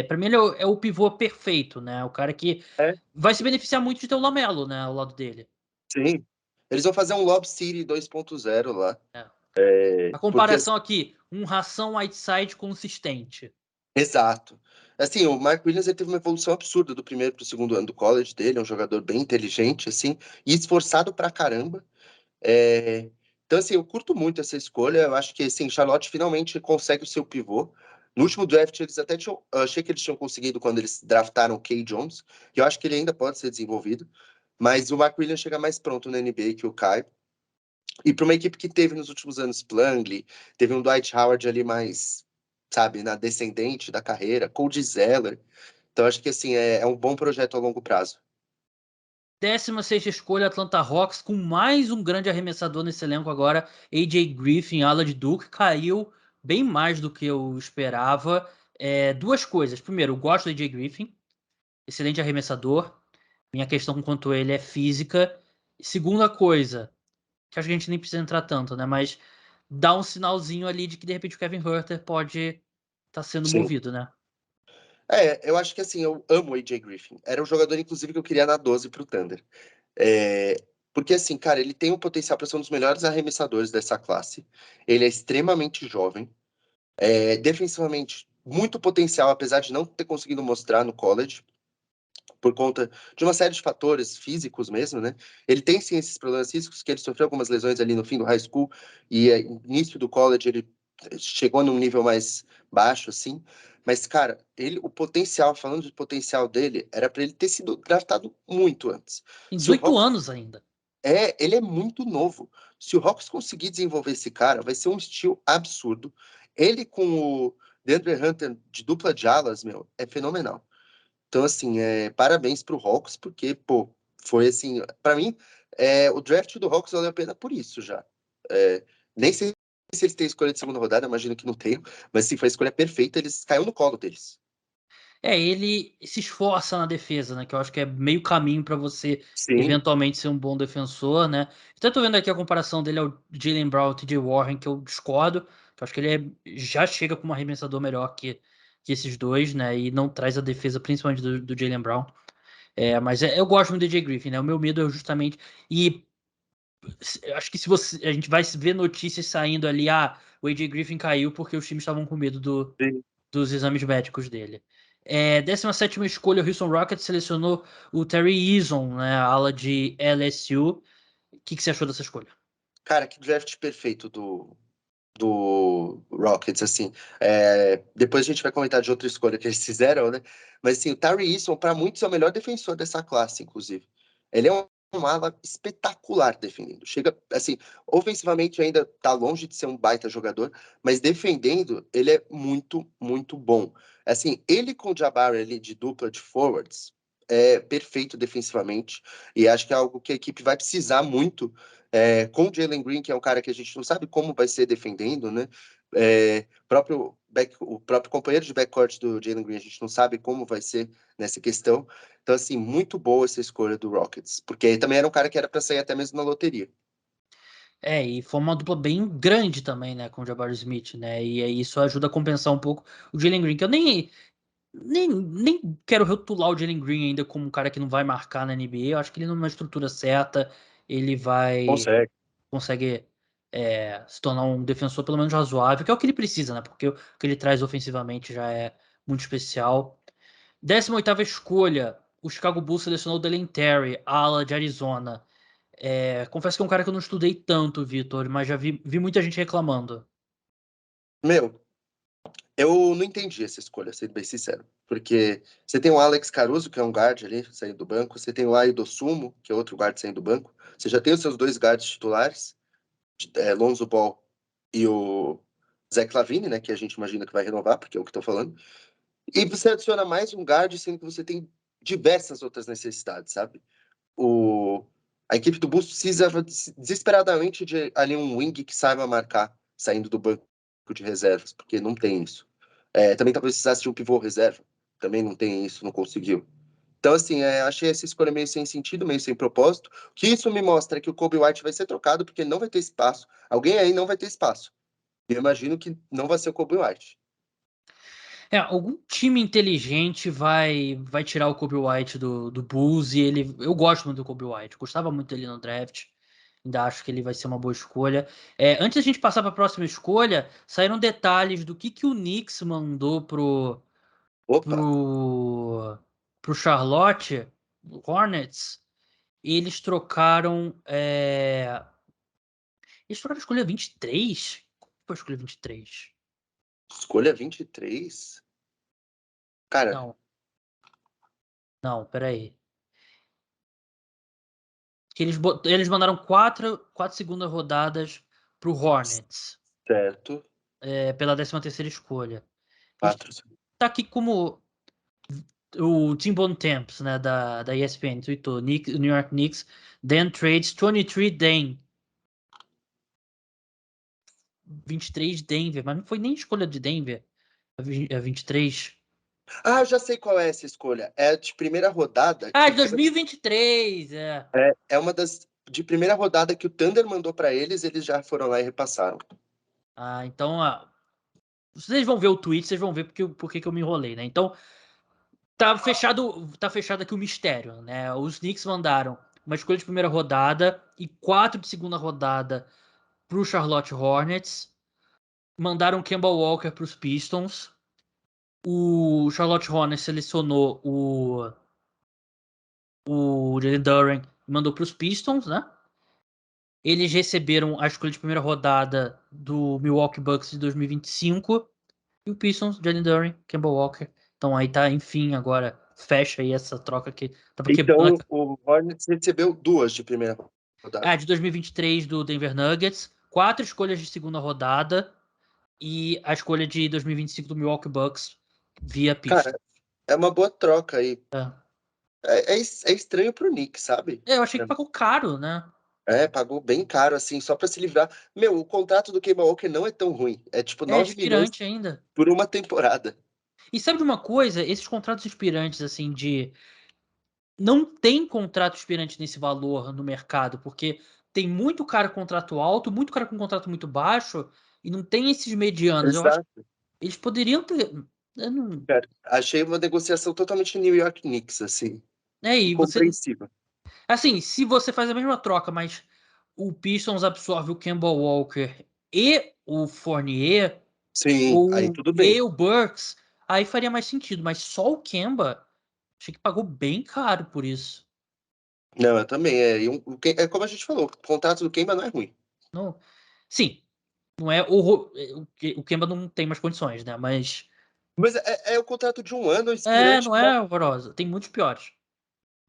Para mim, ele é o pivô perfeito, né? O cara que É, vai se beneficiar muito de ter o Lamelo, né? Ao lado dele. sim. Eles vão fazer um Lob City 2.0 lá. É. A Porque, comparação aqui, um ração Whiteside consistente. exato. Assim, o Mark Williams ele teve uma evolução absurda do primeiro para o segundo ano do college dele. É um jogador bem inteligente, assim, e esforçado pra caramba. É, Então, assim, eu curto muito essa escolha. Eu acho que, assim, Charlotte finalmente consegue o seu pivô. No último draft, eles até tinham. Eu achei que eles tinham conseguido quando eles draftaram o Kay Jones, que eu acho que ele ainda pode ser desenvolvido. Mas o Mark Williams chega mais pronto na NBA que o Kai. E para uma equipe que teve nos últimos anos Plumlee, teve um Dwight Howard ali mais, sabe, na descendente da carreira, Cody Zeller. Então, acho que, assim, é um bom projeto a longo prazo. 16ª escolha, Atlanta Hawks, com mais um grande arremessador nesse elenco agora, AJ Griffin, ala de Duke, caiu bem mais do que eu esperava. Duas coisas. Primeiro, eu gosto do AJ Griffin, excelente arremessador. Minha questão quanto ele é física. Segunda coisa, que acho que a gente nem precisa entrar tanto, né? Mas dá um sinalzinho ali de que de repente o Kevin Huerter pode estar sendo Sim. movido, né? Eu acho que, assim, eu amo o AJ Griffin. Era um jogador, inclusive, que eu queria na 12 pro Thunder. É, Porque, assim, cara, ele tem o potencial para ser um dos melhores arremessadores dessa classe. Ele é extremamente jovem. Defensivamente, muito potencial, apesar de não ter conseguido mostrar no college, por conta de uma série de fatores físicos mesmo, né? Ele tem, sim, esses problemas físicos, que ele sofreu algumas lesões ali no fim do high school, e início do college ele chegou num nível mais baixo, assim. Mas, cara, o potencial, falando de potencial dele, era para ele ter sido draftado muito antes. Tem Se o 18 Hawks anos ainda. Ele é muito novo. Se o Hawks conseguir desenvolver esse cara, vai ser um estilo absurdo. Ele com o DeAndre Hunter de dupla de alas, meu, é fenomenal. Então, assim, parabéns pro Hawks, porque, pô, foi assim, para mim, o draft do Hawks valeu a pena por isso já. É, Nem sei se eles têm escolha de segunda rodada, imagino que não tenham, mas sim, foi a escolha perfeita, eles caiu no colo deles. Ele se esforça na defesa, né? Que eu acho que é meio caminho para você Sim, eventualmente ser um bom defensor, né? Até tô vendo aqui a comparação dele ao Jaylen Brown e TJ Warren, que eu discordo. Que eu acho que ele já chega com um arremessador melhor que esses dois, né? E não traz a defesa, principalmente do Jaylen Brown. Eu gosto muito do DJ Griffin, né? O meu medo é justamente. E acho que se você. A gente vai ver notícias saindo ali, o AJ Griffin caiu porque os times estavam com medo sim. dos exames médicos dele. 17ª escolha, o Houston Rockets selecionou o Terry Eason, né, ala de LSU. O que você achou dessa escolha? Cara, que draft perfeito do Rockets, assim. Depois a gente vai comentar de outra escolha que eles fizeram, né? Mas, assim, o Tari Eason, para muitos, é o melhor defensor dessa classe, inclusive. Ele é um ala espetacular defendendo. Chega, assim, ofensivamente ainda tá longe de ser um baita jogador, mas defendendo, ele é muito, muito bom. Assim, ele com o Jabari ali de dupla de forwards é perfeito defensivamente, e acho que é algo que a equipe vai precisar muito com o Jalen Green, que é um cara que a gente não sabe como vai ser defendendo, né? O próprio companheiro de backcourt do Jalen Green, a gente não sabe como vai ser nessa questão. Então, assim, muito boa essa escolha do Rockets, porque aí também era um cara que era para sair até mesmo na loteria. E foi uma dupla bem grande também, né, com o Jabari Smith, né, e aí isso ajuda a compensar um pouco o Jalen Green, que eu nem quero rotular o Jalen Green ainda como um cara que não vai marcar na NBA, eu acho que ele numa estrutura certa, ele Consegue. consegue se tornar um defensor pelo menos razoável, que é o que ele precisa, né? Porque o que ele traz ofensivamente já é muito especial. 18ª escolha, o Chicago Bulls selecionou o Dalen Terry, ala de Arizona. Confesso que é um cara que eu não estudei tanto, Vitor, mas já vi muita gente reclamando. Meu, Eu não entendi essa escolha, sendo bem sincero. Porque você tem o Alex Caruso, que é um guard ali, saindo do banco. Você tem o Aido Sumo, que é outro guard saindo do banco. Você já tem os seus dois guards titulares, Lonzo Ball e o Zach LaVine, né? Que a gente imagina que vai renovar, porque é o que estão falando. E você adiciona mais um guard, sendo que você tem diversas outras necessidades, sabe? A equipe do Bulls precisava desesperadamente de ali um wing que saiba marcar, saindo do banco de reservas, porque não tem isso. Também talvez precisasse de um pivô reserva, também não tem isso, não conseguiu. Então, assim, achei essa escolha meio sem sentido, meio sem propósito. O que isso me mostra é que o Kobe White vai ser trocado, porque ele não vai ter espaço. Alguém aí não vai ter espaço. Eu imagino que não vai ser o Kobe White. Algum time inteligente vai tirar o Kobe White do Bulls e eu gosto muito do Kobe White, gostava muito dele no draft, ainda acho que ele vai ser uma boa escolha. Antes da gente passar para a próxima escolha, saíram detalhes do que o Knicks mandou Opa, pro, pro Charlotte Hornets. E eles trocaram a escolha 23? Como foi a escolha 23? escolha 23. Cara, Não, não, peraí. Que eles mandaram quatro segundas rodadas pro Hornets, certo. pela 13ª escolha. Eles 4. tá aqui como o Tim Bontemps, né, da ESPN, tweetou, New York Knicks then trades 23 Dan, 23 Denver, mas não foi nem escolha de Denver, a 23. Ah, eu já sei qual é essa escolha. É de primeira rodada Ah, que de o Thunder, 2023, é uma das de primeira rodada que o Thunder mandou pra eles já foram lá e repassaram. Ah, então, vocês vão ver o tweet, vocês vão ver porque que eu me enrolei, né? Então, tá fechado aqui o mistério, né? Os Knicks mandaram uma escolha de primeira rodada e 4 de segunda rodada pro Charlotte Hornets. Mandaram Kemba Walker pros Pistons. O Charlotte Hornets selecionou o Jalen Duren e mandou pros Pistons, né? Eles receberam a escolha de primeira rodada do Milwaukee Bucks de 2025. E o Pistons, Jalen Duren, Kemba Walker. Então aí tá, enfim, agora fecha aí essa troca que tava quebrando. Então o Hornets recebeu duas de primeira rodada. De 2023 do Denver Nuggets, 4 escolhas de segunda rodada e a escolha de 2025 do Milwaukee Bucks via pista. Cara, é uma boa troca aí. É. É estranho pro Knicks, sabe? Eu achei que pagou caro, né? Pagou bem caro, assim, só pra se livrar. Meu, o contrato do Kemba Walker não é tão ruim. É tipo É 9 milhões inspirante ainda. por uma temporada. E sabe de uma coisa? Esses contratos inspirantes, assim, de. Não tem contrato inspirante nesse valor no mercado, porque tem muito cara com contrato alto, muito cara com contrato muito baixo, e não tem esses medianos. Eu acho que Exato. eles poderiam ter. Eu não, Cara, achei uma negociação totalmente New York Knicks, assim. e você. Incompreensível. Assim, se você faz a mesma troca, mas o Pistons absorve o Kemba Walker e o Fournier, Sim, aí ou tudo e bem. o Burks, aí faria mais sentido. Mas só o Kemba, achei que pagou bem caro por isso. Não, eu também. É como a gente falou, o contrato do Kemba não é ruim. Não, sim, não é o Kemba não tem mais condições, né? Mas Mas é o contrato de um ano expirante. não é horrorosa. Tem muitos piores.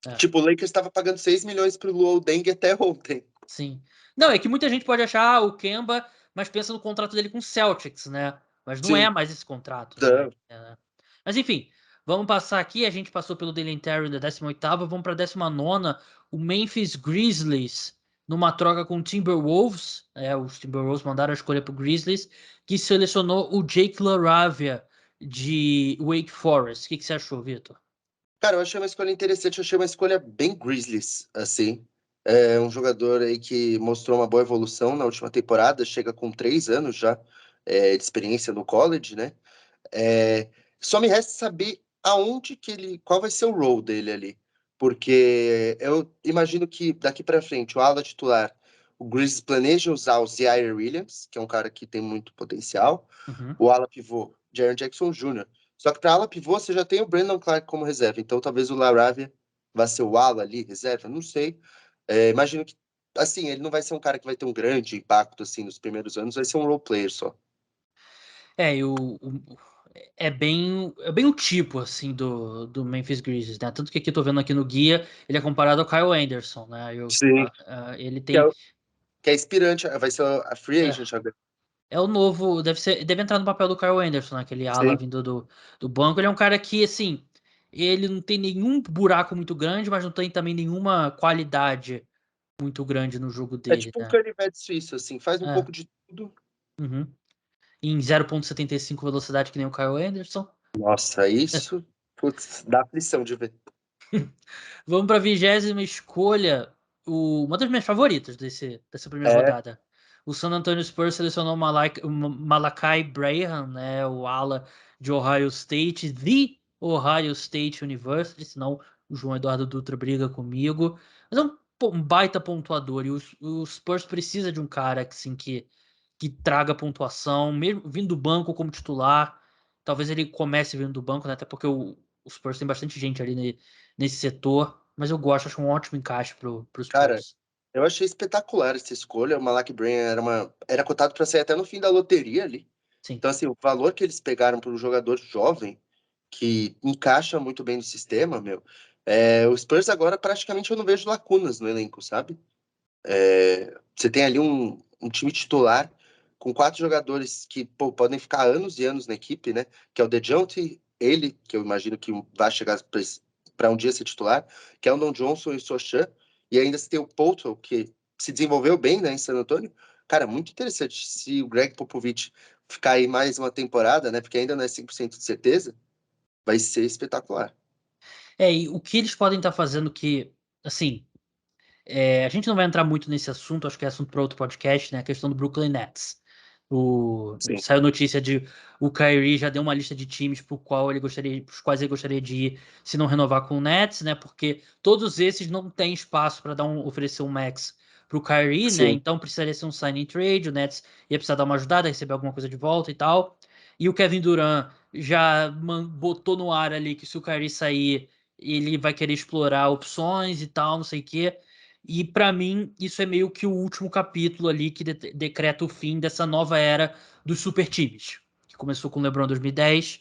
É, Tipo, o Lakers estava pagando 6 milhões pro Luol Deng até ontem. sim. Não, é que muita gente pode achar o Kemba, mas pensa no contrato dele com o Celtics, né? Mas não é Sim. mais esse contrato, né? Não. Mas enfim, vamos passar aqui. A gente passou pelo Daily Terry da 18ª, vamos para a 19ª. O Memphis Grizzlies, numa troca com o Timberwolves. Os Timberwolves mandaram a escolha para o Grizzlies, que selecionou o Jake LaRavia de Wake Forest. O que você achou, Vitor? Cara, eu achei uma escolha interessante, eu achei uma escolha bem Grizzlies, assim. É um jogador aí que mostrou uma boa evolução na última temporada, chega com 3 anos já de experiência no college, né? É, só me resta saber qual vai ser o role dele ali. Porque eu imagino que daqui para frente, o ala titular, o Grizzlies planeja usar o Zaire Williams, que é um cara que tem muito potencial, Uhum. o ala pivô, Jaren Jackson Jr. Só que para ala pivô você já tem o Brandon Clark como reserva, então talvez o Laravia vá ser o ala ali, reserva, não sei. Imagino que, assim, ele não vai ser um cara que vai ter um grande impacto assim nos primeiros anos, vai ser um role player só. É bem o tipo, assim, do Memphis Grizzlies, né? Tanto que aqui eu tô vendo aqui no guia, ele é comparado ao Kyle Anderson, né? Sim. Ele Que é, tem. que é aspirante, vai ser a free É, agent agora. é o novo. Deve entrar no papel do Kyle Anderson, né? Aquele ala Sim. vindo do banco. Ele é um cara que, assim, ele não tem nenhum buraco muito grande, mas não tem também nenhuma qualidade muito grande no jogo É dele, tipo um né? canivete suíço, assim, faz um É. pouco de tudo. Uhum. Em 0,75 velocidade, que nem o Kyle Anderson. Nossa, isso, putz, dá aflição de ver. Vamos para a 20ª escolha, uma das minhas favoritas dessa primeira É, rodada. O San Antonio Spurs selecionou Malachi Braham, né, o ala de Ohio State, The Ohio State University, senão o João Eduardo Dutra briga comigo. Mas é um baita pontuador, e o Spurs precisa de um cara assim, que traga pontuação, mesmo vindo do banco como titular. Talvez ele comece vindo do banco, né, até porque o Spurs tem bastante gente ali nesse setor, mas eu gosto, acho um ótimo encaixe pro cara, Spurs. eu achei espetacular essa escolha. O Malak Branham era cotado para sair até no fim da loteria ali. Sim. Então, assim, o valor que eles pegaram para um jogador jovem que encaixa muito bem no sistema, meu. O Spurs agora praticamente eu não vejo lacunas no elenco, sabe? Você tem ali um time titular com 4 jogadores que pô, podem ficar anos e anos na equipe, né? Que é o DeJounte, ele, que eu imagino que vai chegar para um dia ser titular, que é o Don Johnson e o Sochan, e ainda você tem o Poeltl, que se desenvolveu bem, né, em San Antonio. Cara, muito interessante se o Greg Popovich ficar aí mais uma temporada, né? Porque ainda não é 100% de certeza, vai ser espetacular. E o que eles podem estar fazendo que, assim, a gente não vai entrar muito nesse assunto, acho que é assunto para outro podcast, né? A questão do Brooklyn Nets. Sim, Saiu notícia de o Kyrie já deu uma lista de times pros quais ele gostaria de ir se não renovar com o Nets, né? Porque todos esses não têm espaço para oferecer um max pro Kyrie, né? sim, Então precisaria ser um signing trade, o Nets ia precisar dar uma ajudada, receber alguma coisa de volta e tal. E o Kevin Durant já botou no ar ali que se o Kyrie sair, ele vai querer explorar opções e tal, não sei o quê. E pra mim, isso é meio que o último capítulo ali que decreta o fim dessa nova era dos super times, que começou com o LeBron em 2010.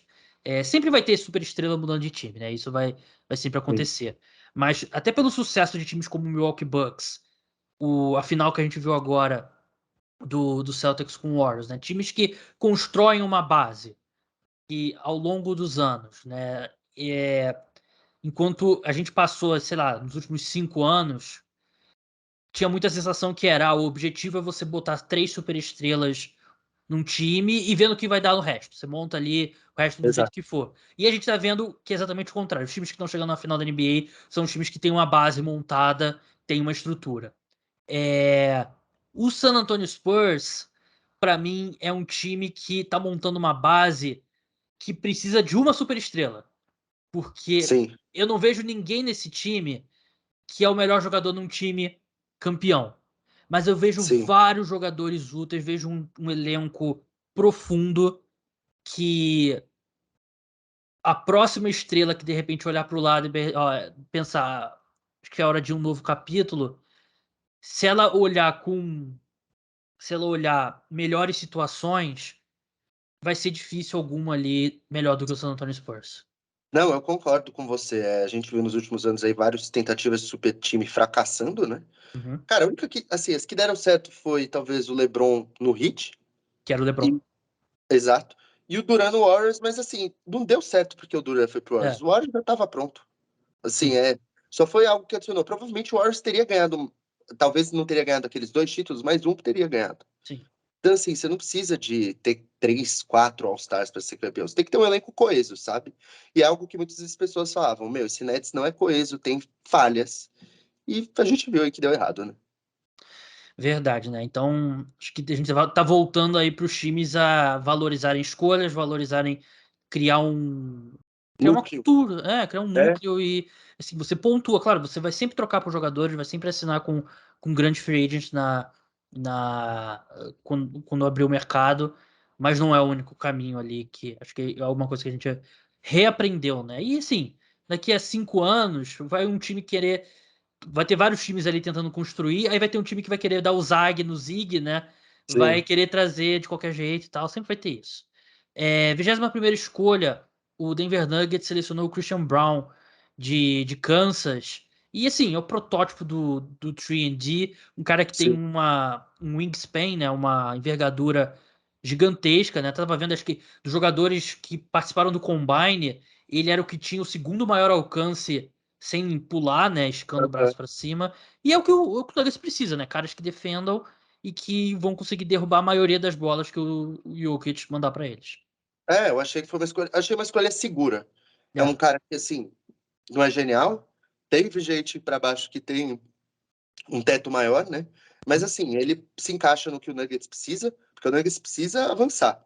Sempre vai ter super estrela mudando de time, né? Isso vai sempre sim. acontecer. Mas até pelo sucesso de times como o Milwaukee Bucks, a final que a gente viu agora do Celtics com o Warriors, né? Times que constroem uma base e ao longo dos anos, né? Enquanto a gente passou, sei lá, nos últimos 5 anos tinha muita sensação que o objetivo é você botar 3 superestrelas num time e vendo o que vai dar no resto. Você monta ali o resto do jeito Exato. que for. E a gente tá vendo que é exatamente o contrário. Os times que estão chegando na final da NBA são os times que têm uma base montada, têm uma estrutura. É... O San Antonio Spurs, pra mim, é um time que tá montando uma base que precisa de uma superestrela. Porque Sim, eu não vejo ninguém nesse time que é o melhor jogador num time campeão. Mas eu vejo sim. vários jogadores úteis, vejo um elenco profundo que a próxima estrela que de repente olhar para o lado e pensar, acho que é hora de um novo capítulo, se ela olhar se ela olhar melhores situações, vai ser difícil alguma ali melhor do que o San Antonio Spurs. Não, eu concordo com você. A gente viu nos últimos anos aí várias tentativas de super time fracassando, né? Uhum. Cara, a única que, assim, as que deram certo foi talvez o LeBron no Heat, Quero o LeBron. e, exato, e o Durant no Warriors, mas assim, não deu certo porque o Durant foi pro Warriors. É, O Warriors já estava pronto. Assim, sim, só foi algo que adicionou. Provavelmente o Warriors teria ganhado, talvez não teria ganhado aqueles 2 títulos, mas um teria ganhado. sim. Então, assim, você não precisa de ter 3, 4 All-Stars para ser campeão. Você tem que ter um elenco coeso, sabe? E é algo que muitas vezes pessoas falavam, meu, esse Nets não é coeso, tem falhas. E a gente viu aí que deu errado, né? Verdade, né? Então, acho que a gente tá voltando aí para os times a valorizarem escolhas, valorizarem criar criar uma Núcleo. cultura, criar um É, núcleo e assim, você pontua, claro, você vai sempre trocar por jogadores, vai sempre assinar com grandes free agents quando abrir o mercado, mas não é o único caminho ali que acho que é alguma coisa que a gente reaprendeu, né? E assim, daqui a 5 anos vai um time querer vai ter vários times ali tentando construir, aí vai ter um time que vai querer dar o Zag no Zig, né? Vai sim. querer trazer de qualquer jeito e tal, sempre vai ter isso. 21ª escolha, o Denver Nuggets selecionou o Christian Braun de Kansas. E assim, é o protótipo do 3&D, um cara que tem Sim. um wingspan, né, uma envergadura gigantesca, né? Tava vendo, acho que dos jogadores que participaram do Combine, ele era o que tinha o segundo maior alcance sem pular, né, escando o Aham. braço para cima. E é o que o Nuggets precisa, né? Caras que defendam e que vão conseguir derrubar a maioria das bolas que o Jokic mandar para eles. Eu achei que foi uma escolha. Achei uma escolha segura. É um É. cara que, assim, não é genial. Teve gente para baixo que tem um teto maior, né? Mas, assim, ele se encaixa no que o Nuggets precisa, porque o Nuggets precisa avançar.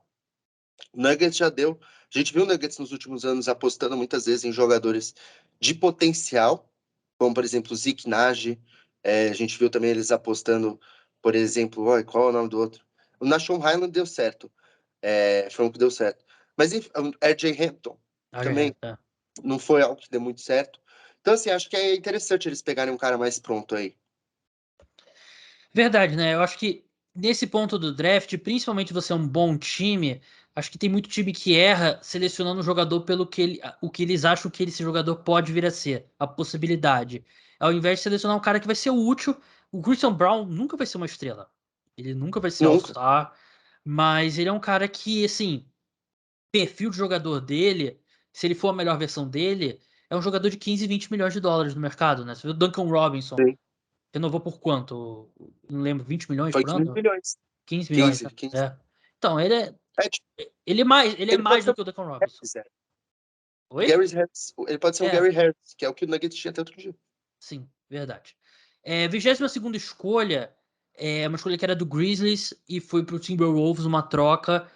O Nuggets já deu. A gente viu o Nuggets nos últimos anos apostando muitas vezes em jogadores de potencial, como, por exemplo, o Zeke Nnaji. A gente viu também eles apostando, por exemplo, qual é o nome do outro? O Nashon Highland deu certo. Foi um que deu certo. Mas enfim, o RJ Hampton também É. não foi algo que deu muito certo. Então, assim, acho que é interessante eles pegarem um cara mais pronto aí. Verdade, né? Eu acho que nesse ponto do draft, principalmente você é um bom time, acho que tem muito time que erra selecionando um jogador pelo que o que eles acham que esse jogador pode vir a ser, a possibilidade. Ao invés de selecionar um cara que vai ser útil, o Christian Brown nunca vai ser uma estrela. Ele nunca vai ser Nunca. All-Star, mas ele é um cara que, assim, perfil de jogador dele, se ele for a melhor versão dele, é um jogador de 15, 20 milhões de dólares no mercado, né? Você viu o Duncan Robinson, Sim. renovou por quanto? Não lembro, 20 milhões Foi por 15 ano? milhões. 15 milhões, 15, né? 15. É. Então, Tipo, ele é ele pode mais ser do um que o Duncan Robinson. Harris, Oi? Gary Harris. Ele pode ser um É, Gary Harris, que é o que o Nuggets tinha até outro dia. sim, verdade. 22ª escolha, uma escolha que era do Grizzlies e foi pro Timberwolves, uma troca.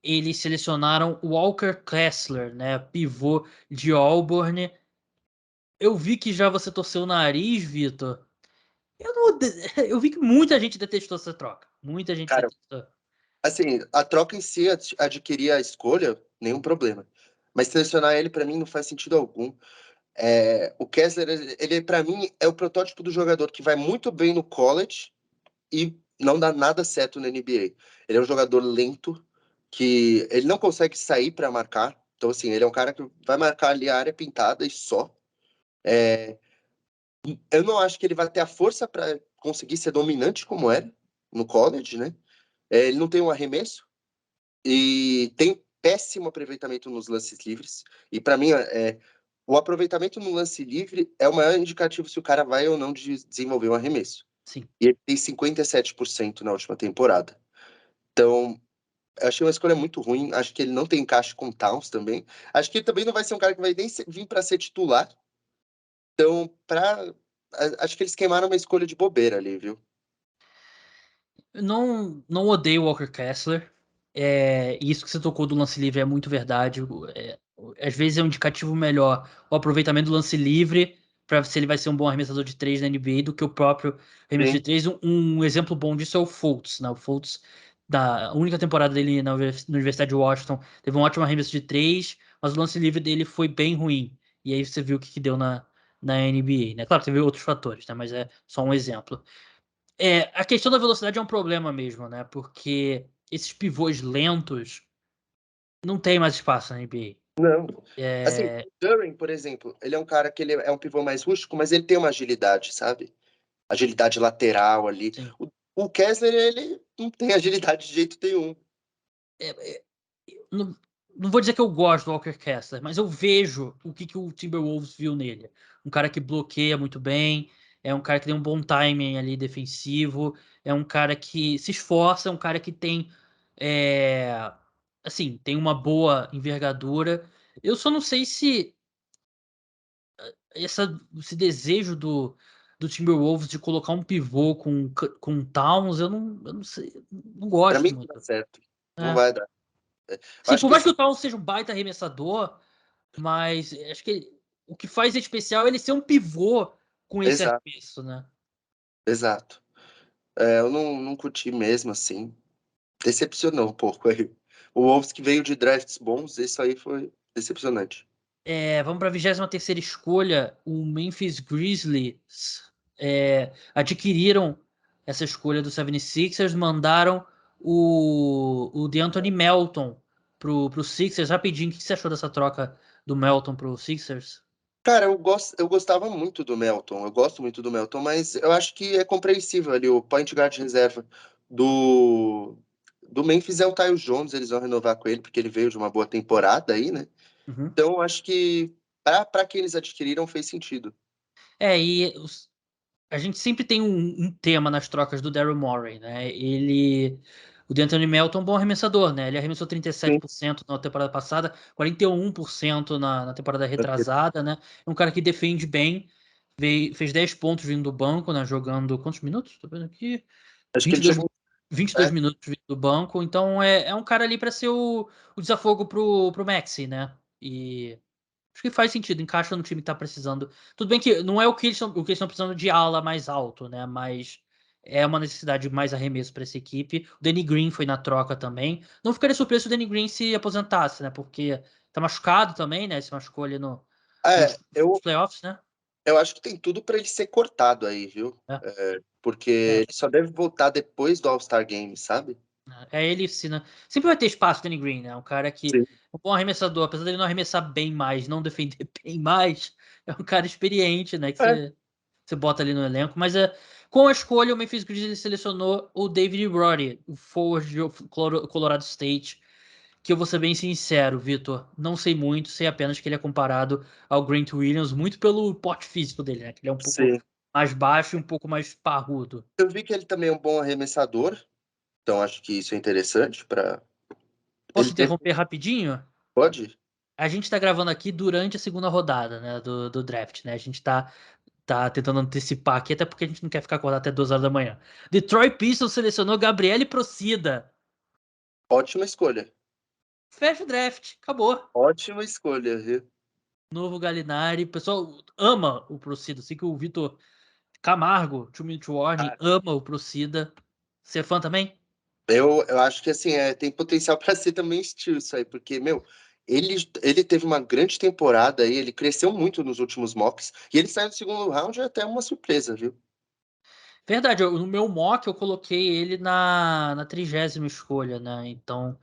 Eles selecionaram o Walker Kessler, né? Pivô de Auburn. Eu vi que já você torceu o nariz, Vitor. Eu, não, eu vi que muita gente detestou essa troca. Muita gente Cara, detestou. assim, a troca em si, adquirir a escolha, nenhum problema. Mas selecionar ele, pra mim, não faz sentido algum. O Kessler, ele para mim, é o protótipo do jogador que vai muito bem no college e não dá nada certo na NBA. Ele é um jogador lento, que ele não consegue sair para marcar. Então, assim, ele é um cara que vai marcar ali a área pintada e só. Eu não acho que ele vai ter a força para conseguir ser dominante como era no college, né? Ele não tem um arremesso e tem péssimo aproveitamento nos lances livres. E para mim, o aproveitamento no lance livre é o maior indicativo se o cara vai ou não desenvolver um arremesso. Sim. E ele tem 57% na última temporada. Então, eu achei uma escolha muito ruim. Acho que ele não tem encaixe com o Towns também. Acho que ele também não vai ser um cara que vai nem vir para ser titular. Então, acho que eles queimaram uma escolha de bobeira ali, viu? Eu não odeio o Walker Kessler. Isso que você tocou do lance livre é muito verdade. Às vezes é um indicativo melhor o aproveitamento do lance livre para se ele vai ser um bom arremessador de três na NBA do que o próprio arremesso de Sim. três. Um exemplo bom disso é o Fultz, né? O Fultz, da única temporada dele na Universidade de Washington, teve um ótimo arremesso de três, mas o lance livre dele foi bem ruim. E aí você viu o que deu na NBA, né? Claro, teve outros fatores, né? Mas é só um exemplo. A questão da velocidade é um problema mesmo, né? Porque esses pivôs lentos não tem mais espaço na Não. NBA. Assim, o Duren, por exemplo, ele é um cara que ele é um pivô mais rústico, mas ele tem uma agilidade, sabe? Agilidade lateral ali. Sim. O Kessler, ele não tem agilidade de jeito nenhum. É, é, não, não vou dizer que eu gosto do Walker Kessler, mas eu vejo o que o Timberwolves viu nele. Um cara que bloqueia muito bem, é um cara que tem um bom timing ali defensivo, é um cara que se esforça, é um cara que tem, assim, tem uma boa envergadura. Eu só não sei se esse desejo do Timberwolves de colocar um pivô com Towns, eu não sei, não Pra gosto mim não dá muito. certo. Não É. vai dar. Eu Sim, acho por que mais que esse, o Towns seja um baita arremessador, mas acho que o que faz ele especial é ele ser um pivô com esse exato, arremesso, né? exato. Eu não curti mesmo, assim. Decepcionou um pouco aí. O Wolves que veio de drafts bons, isso aí foi decepcionante. Vamos para a 23ª escolha. O Memphis Grizzlies adquiriram essa escolha do 76ers, mandaram o DeAnthony Melton pro Sixers. Rapidinho, o que você achou dessa troca do Melton pro Sixers? Cara, eu gostava muito do Melton, eu gosto muito do Melton, mas eu acho que é compreensível ali o point guard reserva do, do Memphis é o Tyus Jones, eles vão renovar com ele, porque ele veio de uma boa temporada aí, né? Uhum. Então, eu acho que para quem eles adquiriram fez sentido. A gente sempre tem um tema nas trocas do Daryl Morey, né? O D'Anthony Melton é um bom arremessador, né? Ele arremessou Sim, 37% na temporada passada, 41% na temporada retrasada, né? É um cara que defende bem, fez 10 pontos vindo do banco, né? Jogando quantos minutos? Tô vendo aqui. acho que ele 22, jogou. 22 É, minutos vindo do banco, então é um cara ali para ser o desafogo pro Maxey, né? E acho que faz sentido, encaixa no time que tá precisando. Tudo bem que não é o que eles estão precisando de ala mais alto, né? Mas é uma necessidade de mais arremesso para essa equipe. O Danny Green foi na troca também. Não ficaria surpreso se o Danny Green se aposentasse, né? Porque tá machucado também, né? Se machucou ali nos eu, playoffs, né? eu acho que tem tudo para ele ser cortado aí, viu? É, Porque é, ele só deve voltar depois do All-Star Game, sabe? ele ensina. Sempre vai ter espaço, Danny Green, né? Um cara que. Sim. Um bom arremessador, apesar dele não arremessar bem mais, não defender bem mais, é um cara experiente, né? Que É, você bota ali no elenco. Mas com a escolha, o Memphis Grizzlies selecionou o David Roddy, o forward de Colorado State, que eu vou ser bem sincero, Vitor, não sei muito, sei apenas que ele é comparado ao Grant Williams, muito pelo porte físico dele, né? Que ele é um pouco sim. mais baixo e um pouco mais parrudo. Eu vi que ele também é um bom arremessador, então acho que isso é interessante para ele Posso ter. interromper rapidinho? Pode? A gente tá gravando aqui durante a segunda rodada, né, do draft, né? A gente tá tentando antecipar aqui, até porque a gente não quer ficar acordado até 2 horas da manhã. Detroit Pistons selecionou Gabriele Procida. Ótima escolha. Fecha o draft, acabou. Ótima escolha, viu? Novo Gallinari. O pessoal ama o Procida. Assim que o Vitor Camargo, 2 Minute Warning, Ah, ama o Procida. Você é fã também? eu acho que assim, tem potencial para ser também estilo isso aí, porque, meu, ele teve uma grande temporada aí, ele cresceu muito nos últimos mocks, e ele saiu do segundo round é até uma surpresa, viu? Verdade, no meu mock eu coloquei ele na 30ª escolha, né? Então,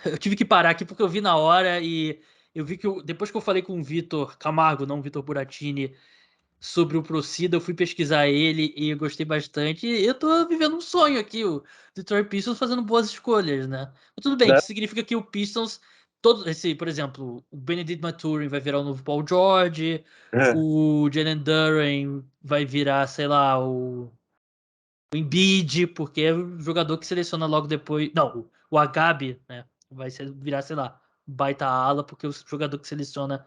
eu tive que parar aqui porque eu vi na hora e eu vi que depois que eu falei com o Vitor Camargo, não o Vitor Buratini, sobre o Procida, eu fui pesquisar ele e eu gostei bastante. E eu tô vivendo um sonho aqui, o Detroit Pistons fazendo boas escolhas, né? Mas tudo bem, Né? isso significa que o Pistons, por exemplo, o Benedict Mathurin vai virar o novo Paul George, É, o Jalen Duren vai virar, sei lá, o Embiid, porque é o jogador que seleciona logo depois. Não, o Agabi, né? Virar, sei lá, baita ala, porque o jogador que seleciona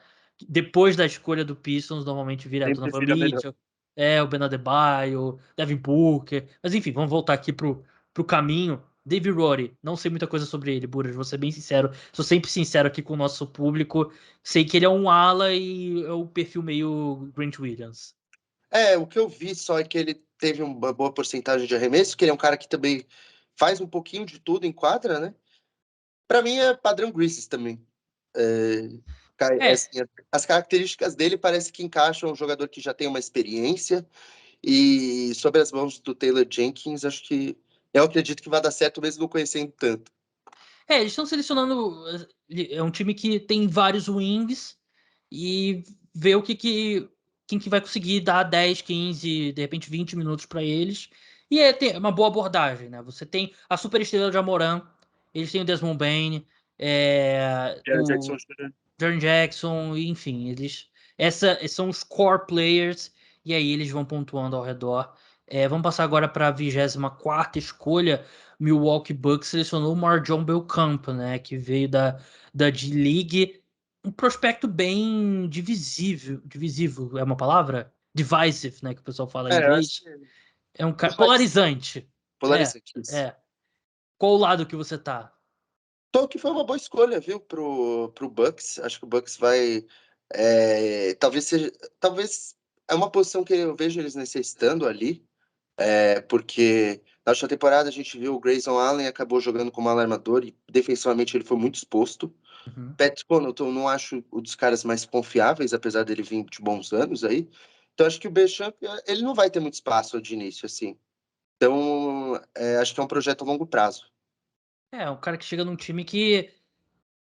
depois da escolha do Pistons normalmente vira a sempre Donovan vira melhor. Mitchell, o Ben Adebayo, Devin Booker. Mas enfim, vamos voltar aqui pro caminho. David Roddy, não sei muita coisa sobre ele, Buras, vou ser bem sincero. Sou sempre sincero aqui com o nosso público. Sei que ele é um ala e é o perfil meio Grant Williams. O que eu vi só é que ele teve uma boa porcentagem de arremesso, que ele é um cara que também faz um pouquinho de tudo em quadra, né? Para mim é padrão Grizzlies também. É, É, assim, as características dele parece que encaixam um jogador que já tem uma experiência e sobre as mãos do Taylor Jenkins, acho que eu acredito que vai dar certo mesmo não conhecendo tanto. Eles estão selecionando. É um time que tem vários wings e vê quem que vai conseguir dar 10, 15, de repente 20 minutos para eles. E tem uma boa abordagem, né? Você tem a super estrela de Amoran, eles têm o Desmond Bane, Jaren o Jackson Jr. Jaren Jackson, enfim, esses são os core players e aí eles vão pontuando ao redor. Vamos passar agora para a 24ª escolha. Milwaukee Bucks selecionou o Marjon Belcamp, né, que veio da D-League, um prospecto bem divisivo é uma palavra? Divisive, né, que o pessoal fala em Eu acho inglês. que É um cara faz polarizante. É, polarizante isso. é. Qual lado que você tá? Que foi uma boa escolha, viu, pro Bucks. Acho que o Bucks vai. Talvez seja. Talvez é uma posição que eu vejo eles necessitando ali. Porque na última temporada a gente viu o Grayson Allen acabou jogando como alarmador e defensivamente ele foi muito exposto. Uhum. Pat Connaughton eu não acho um dos caras mais confiáveis, apesar dele vir de bons anos aí. Então acho que o Bechamp, ele não vai ter muito espaço de início, assim. Então, acho que é um projeto a longo prazo. É, um cara que chega num time que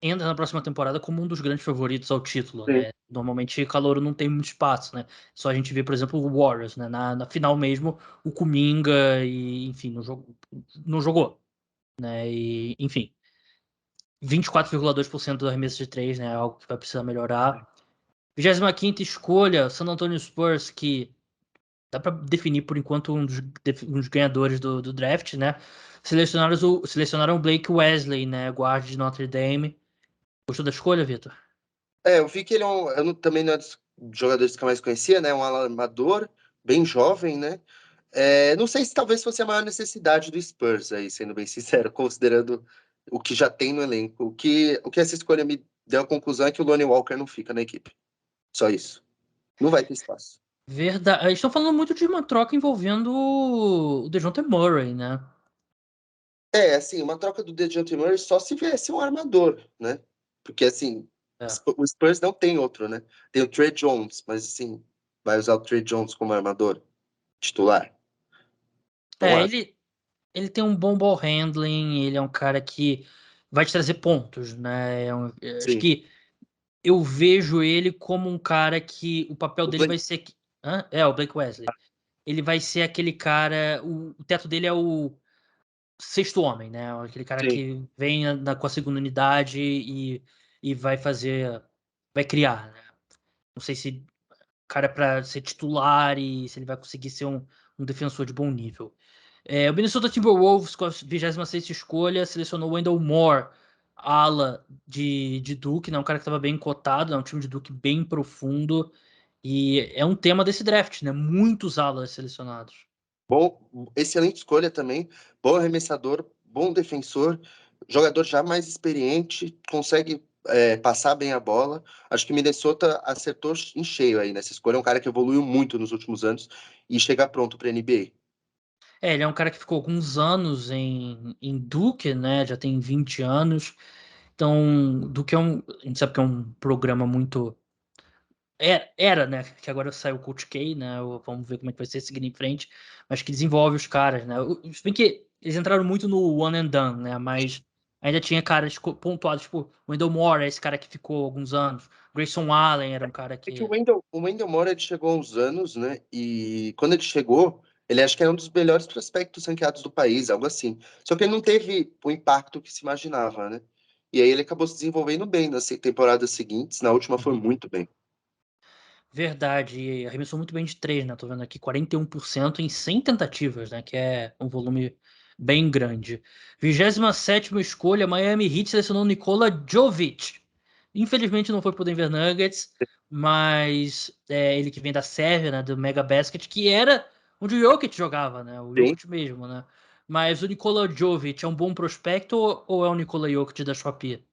entra na próxima temporada como um dos grandes favoritos ao título, Sim. né. Normalmente calouro não tem muito espaço, né. Só a gente vê, por exemplo, o Warriors, né, na final mesmo, o Kuminga e, enfim, não jogou, né, e enfim. 24,2% do arremesso de 3, né, é algo que vai precisar melhorar. 25ª escolha, San Antonio Spurs, que dá pra definir por enquanto um dos ganhadores do draft, né. Selecionaram o Blake Wesley, né, guarda de Notre Dame. Gostou da escolha, Vitor? Eu vi que ele também não é dos jogadores que eu mais conhecia, né? Um amador, bem jovem, né? Não sei se talvez fosse a maior necessidade do Spurs aí, sendo bem sincero, considerando o que já tem no elenco. O que essa escolha me deu a conclusão é que o Lonnie Walker não fica na equipe. Só isso. Não vai ter espaço. Verdade. Eles estão falando muito de uma troca envolvendo o DeJounte Murray, né? Assim, uma troca do DeJounte Murray só se viesse um armador, né? Porque, assim, É. o Spurs não tem outro, né? Tem o Trey Jones, mas, assim, vai usar o Trey Jones como armador titular? Não É, acho. ele tem um bom ball handling, ele é um cara que vai te trazer pontos, né? Acho Sim. que eu vejo ele como um cara que o papel O dele Blake vai ser. Hã? É, o Blake Wesley. Ele vai ser aquele cara. O teto dele é o sexto homem, né? Aquele cara Sim. que vem com a segunda unidade e vai fazer. Vai criar, né? Não sei se cara para ser titular e se ele vai conseguir ser um defensor de bom nível. O Minnesota Timberwolves, com a 26ª escolha, selecionou o Wendell Moore, ala de Duke, né, um cara que estava bem cotado, né, um time de Duke bem profundo, e é um tema desse draft, né, muitos alas selecionados. Bom, excelente escolha também. Bom arremessador, bom defensor, jogador já mais experiente, consegue passar bem a bola. Acho que Minnesota acertou em cheio aí nessa escolha. É um cara que evoluiu muito nos últimos anos e chega pronto para a NBA. Ele é um cara que ficou alguns anos em Duke, né, já tem 20 anos, então Duke a gente sabe que é um programa muito. Era, né, que agora saiu o Coach K, né, vamos ver como é que vai ser seguindo em frente, mas que desenvolve os caras, né. Se bem que eles entraram muito no one and done, né, mas ainda tinha caras pontuados, tipo, o Wendell Moore é esse cara que ficou alguns anos, Grayson Allen era um cara É que o que. Wendell Moore ele chegou há uns anos, né? E quando ele chegou, ele acho que era um dos melhores prospectos ranqueados do país, algo assim. Só que ele não teve o impacto que se imaginava, né? E aí ele acabou se desenvolvendo bem nas temporadas seguintes. Na última foi Uhum. muito bem. Verdade, e arremessou muito bem de 3, né, tô vendo aqui 41% em 100 tentativas, né, que é um volume bem grande. 27ª escolha, Miami Heat selecionou Nikola Jovic. Infelizmente não foi pro Denver Nuggets, mas ele que vem da Sérvia, né, do Mega Basket, que era onde o Jokic jogava, né, o Sim. Jokic mesmo, né. Mas o Nikola Jovic é um bom prospecto ou é o Nikola Jokic da Shopee?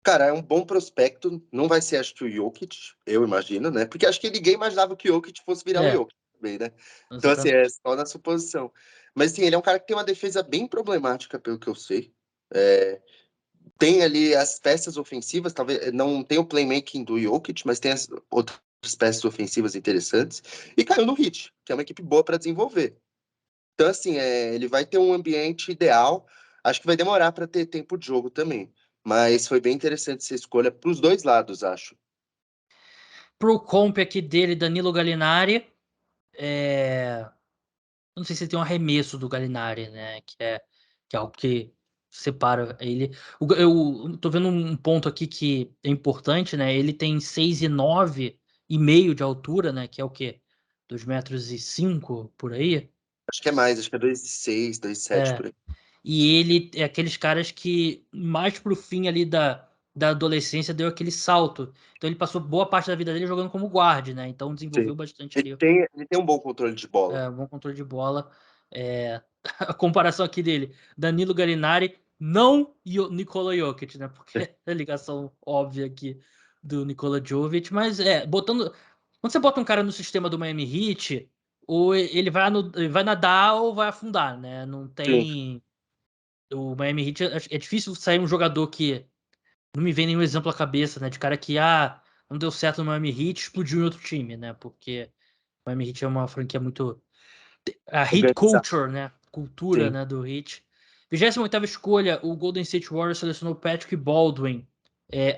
Cara, é um bom prospecto. Não vai ser, acho que o Jokic, eu imagino, né? Porque acho que ninguém imaginava que o Jokic fosse virar o É, Jokic também, né? Então, assim, é exatamente. só na suposição. Mas, sim, ele é um cara que tem uma defesa bem problemática, pelo que eu sei. É, tem ali as peças ofensivas, talvez não tem o playmaking do Jokic, mas tem as outras peças ofensivas interessantes. E caiu no Heat, que é uma equipe boa para desenvolver. Então, assim, ele vai ter um ambiente ideal. Acho que vai demorar para ter tempo de jogo também. Mas foi bem interessante essa escolha para os dois lados, acho. Pro comp aqui dele, Danilo Gallinari, eu não sei se ele tem um arremesso do Gallinari, né, que é algo que separa ele. Eu tô vendo um ponto aqui que é importante, né, ele tem 6,9 e meio de altura, né, que é o quê? 2,05 m por aí? Acho que é mais, acho que é 2,6, 2,7 É. por aí. E ele é aqueles caras que mais pro fim ali da adolescência deu aquele salto. Então ele passou boa parte da vida dele jogando como guarde, né, então Sim. desenvolveu bastante Ele ali. tem, ele tem um bom controle de bola. Bom controle de bola. A comparação aqui dele, Danilo Gallinari, não Nikola Jokic, né? Porque é a ligação óbvia aqui do Nikola Jovic, mas quando você bota um cara no sistema do Miami Heat, ou ele ele vai nadar ou vai afundar, né? Não Sim, tem o Miami Heat é difícil sair um jogador que não me vem nenhum exemplo à cabeça, né? De cara que não deu certo no Miami Heat, explodiu em outro time, né? Porque o Miami Heat é uma franquia muito a hit organizado. culture, né, cultura, Sim. né, do hit. 28ª escolha, o Golden State Warriors selecionou Patrick Baldwin,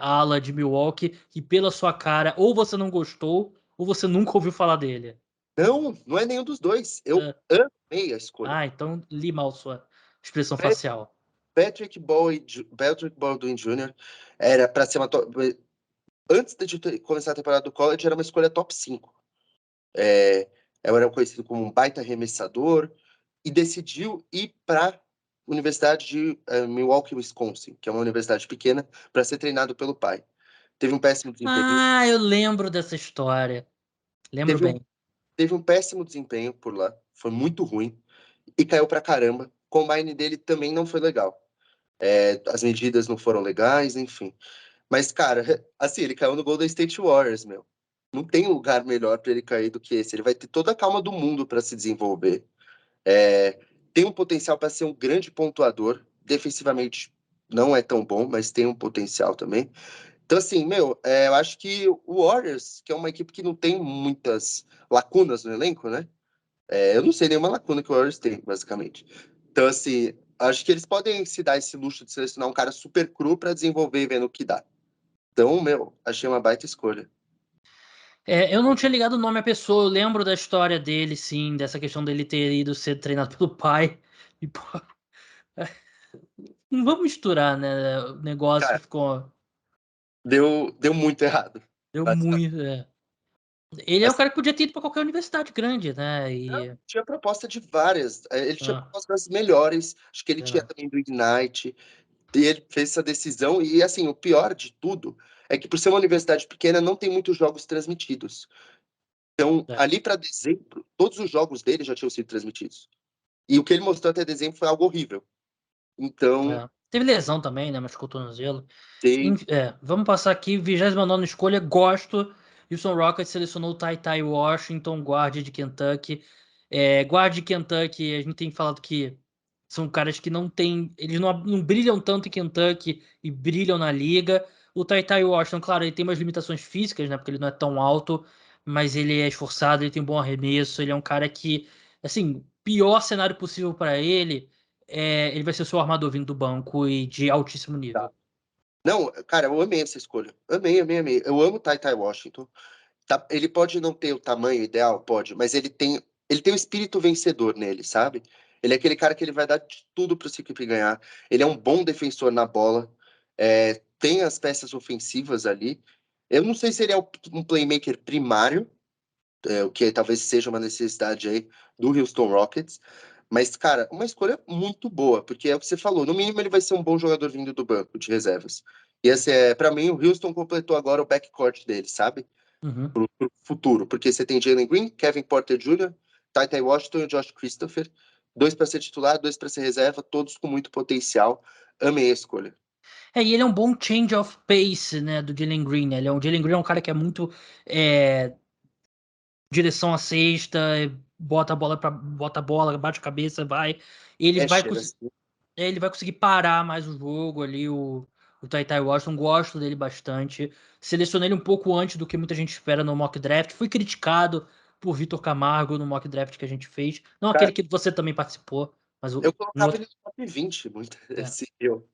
ala de Milwaukee, que pela sua cara, ou você não gostou, ou você nunca ouviu falar dele. Não, não é nenhum dos dois. Eu Ah, amei a escolha. então li mal sua expressão Pat- facial. Patrick Baldwin Jr. era para ser uma antes de começar a temporada do college, era uma escolha top 5. Eu era conhecido como um baita arremessador e decidiu ir para a Universidade de Milwaukee, Wisconsin, que é uma universidade pequena, para ser treinado pelo pai. Teve um péssimo desempenho. Eu lembro dessa história. Lembro Teve um, bem. teve um péssimo desempenho por lá. Foi muito ruim. E caiu pra caramba. O combine dele também não foi legal. As medidas não foram legais, enfim. Mas, cara, assim, ele caiu no Golden State Warriors, meu. Não tem lugar melhor para ele cair do que esse. Ele vai ter toda a calma do mundo para se desenvolver. É, tem um potencial para ser um grande pontuador. Defensivamente não é tão bom, mas tem um potencial também. Então, assim, meu, eu acho que o Warriors, que é uma equipe que não tem muitas lacunas no elenco, né? Eu não sei nenhuma lacuna que o Warriors tem, basicamente. Então, assim, acho que eles podem se dar esse luxo de selecionar um cara super cru para desenvolver e vendo o que dá. Então, meu, achei uma baita escolha. Eu não tinha ligado o nome à pessoa, eu lembro da história dele, sim, dessa questão dele ter ido ser treinado pelo pai. E, pô, não vamos misturar, né? O negócio Cara, ficou. deu muito errado, Deu basicamente. muito. Ele é um Assim, cara que podia ter ido pra qualquer universidade grande, né? não, E. tinha proposta de várias. Ele tinha Ah, propostas melhores. Acho que ele tinha é, também do Ignite. E ele fez essa decisão. E, assim, o pior de tudo é que, por ser uma universidade pequena, não tem muitos jogos transmitidos. Então, é, ali para dezembro, todos os jogos dele já tinham sido transmitidos. E o que ele mostrou até dezembro foi algo horrível. Então, Teve lesão também, né? Machucou o tornozelo. tem. Vamos passar aqui, 29ª escolha, gosto. Houston Rockets selecionou o Ty Washington, guarda de Kentucky. Guarda de Kentucky, a gente tem falado que são caras que não tem, eles não brilham tanto em Kentucky e brilham na liga. O Ty Washington, claro, ele tem umas limitações físicas, né? Porque ele não é tão alto, mas ele é esforçado, ele tem um bom arremesso, ele é um cara que, assim, pior cenário possível para ele, ele vai ser o seu armador vindo do banco e de altíssimo Tá. nível. Não, cara, eu amei essa escolha. Amei, amei, amei. Eu amo o Ty Washington. Tá, ele pode não ter o tamanho ideal, pode, mas ele tem o espírito vencedor nele, sabe? Ele é aquele cara que ele vai dar de tudo para sua equipe ganhar. Ele é um bom defensor na bola, tem as peças ofensivas ali. Eu não sei se ele é um playmaker primário, o que talvez seja uma necessidade aí do Houston Rockets. Mas, cara, uma escolha muito boa, porque é o que você falou, no mínimo ele vai ser um bom jogador vindo do banco de reservas. E esse para mim, o Houston completou agora o backcourt dele, sabe? Uhum. Pro futuro, porque você tem Jalen Green, Kevin Porter Jr., Ty Washington e Josh Christopher, dois para ser titular, dois para ser reserva, todos com muito potencial. Amei a escolha. E ele é um bom change of pace, né, do Jalen Green, né? Jalen Green é um cara que é muito direção à cesta, bota a bola, bate a cabeça, vai. Ele vai, Cheira cons- assim. ele vai conseguir parar mais o jogo ali, o Ty Washington, gosto dele bastante. Selecionei ele um pouco antes do que muita gente espera no mock draft. Fui criticado por Vitor Camargo no mock draft que a gente fez. Não aquele Cara, que você também participou, mas eu um colocava outro. ele no top 20, muito, É. assim, eu.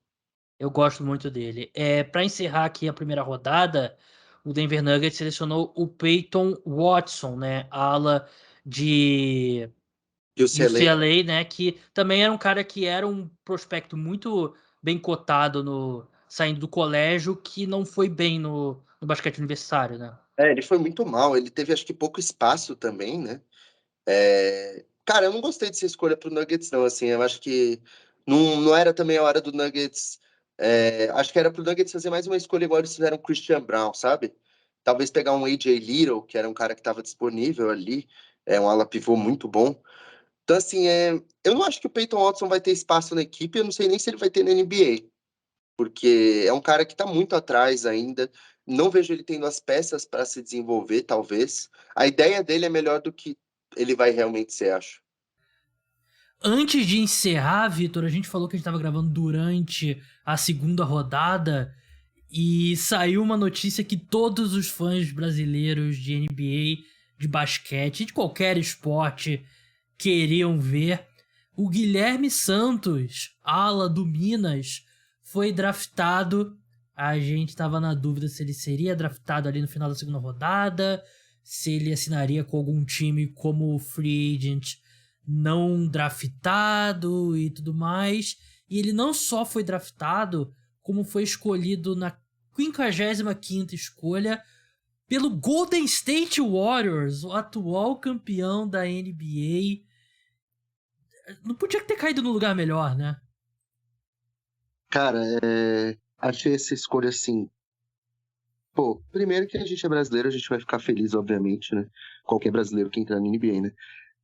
Eu gosto muito dele. Para encerrar aqui a primeira rodada, o Denver Nuggets selecionou o Peyton Watson, né, ala de E o CLA, UCLA, né, que também era um cara que era um prospecto muito bem cotado no saindo do colégio, que não foi bem no basquete universitário, né? ele foi muito mal, ele teve acho que pouco espaço também, né? Cara, eu não gostei dessa escolha pro Nuggets, não, assim, eu acho que não era também a hora do Nuggets, acho que era pro Nuggets fazer mais uma escolha igual eles fizeram com o Christian Brown, sabe? Talvez pegar um AJ Little, que era um cara que estava disponível ali, um ala pivô muito bom. Então, assim, eu não acho que o Peyton Watson vai ter espaço na equipe, eu não sei nem se ele vai ter na NBA, porque é um cara que está muito atrás ainda, não vejo ele tendo as peças para se desenvolver, talvez. A ideia dele é melhor do que ele vai realmente ser, acho. Antes de encerrar, Vitor, a gente falou que a gente estava gravando durante a segunda rodada e saiu uma notícia que todos os fãs brasileiros de NBA, de basquete, de qualquer esporte, queriam ver. O Guilherme Santos, ala do Minas, foi draftado. A gente tava na dúvida se ele seria draftado ali no final da segunda rodada, se ele assinaria com algum time como free agent não draftado e tudo mais. E ele não só foi draftado, como foi escolhido na 55ª escolha pelo Golden State Warriors, o atual campeão da NBA. Não podia ter caído no lugar melhor, né? Cara, achei essa escolha assim. Pô, primeiro que a gente é brasileiro, a gente vai ficar feliz, obviamente, né? Qualquer brasileiro que entrar na NBA, né?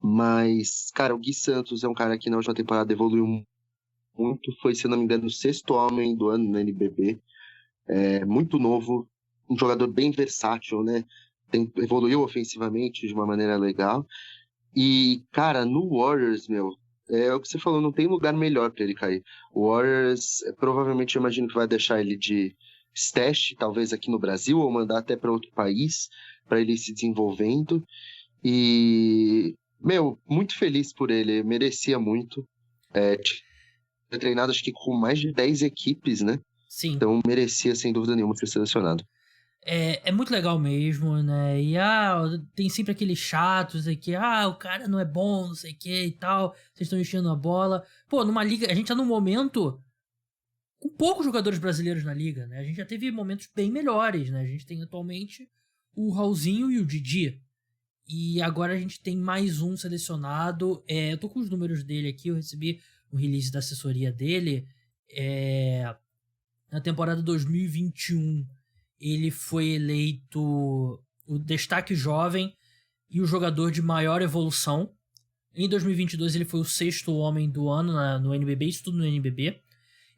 Mas, cara, o Gui Santos é um cara que na última temporada evoluiu muito. Foi, se não me engano, o 6º homem do ano na NBB. É muito novo, um jogador bem versátil, né? Evoluiu ofensivamente de uma maneira legal. E, cara, no Warriors, meu, é o que você falou, não tem lugar melhor pra ele cair. O Warriors, provavelmente, eu imagino que vai deixar ele de stash, talvez aqui no Brasil, ou mandar até para outro país, para ele ir se desenvolvendo. E, meu, muito feliz por ele, merecia muito. Tinha treinado, acho que com mais de 10 equipes, né? Sim. Então merecia, sem dúvida nenhuma, ser selecionado. É muito legal mesmo, né? E tem sempre aqueles chatos aí que, o cara não é bom, não sei o que e tal, vocês estão enchendo a bola. Pô, numa liga, a gente tá num momento com poucos jogadores brasileiros na liga, né? A gente já teve momentos bem melhores, né? A gente tem atualmente o Raulzinho e o Didi. E agora a gente tem mais um selecionado. Eu tô com os números dele aqui, eu recebi o release da assessoria dele. Na temporada 2021, ele foi eleito o destaque jovem e o jogador de maior evolução. Em 2022, ele foi o 6º homem do ano no NBB, isso tudo no NBB.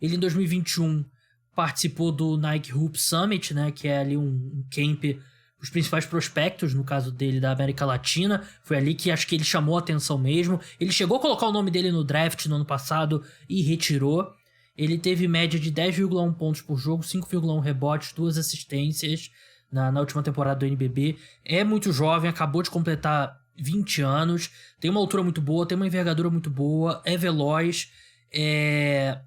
Ele, em 2021, participou do Nike Hoop Summit, né, que é ali um camp, os principais prospectos, no caso dele, da América Latina. Foi ali que acho que ele chamou a atenção mesmo. Ele chegou a colocar o nome dele no draft no ano passado e retirou. Ele teve média de 10,1 pontos por jogo, 5,1 rebotes, 2 assistências na última temporada do NBB. É muito jovem, acabou de completar 20 anos, tem uma altura muito boa, tem uma envergadura muito boa, é veloz, é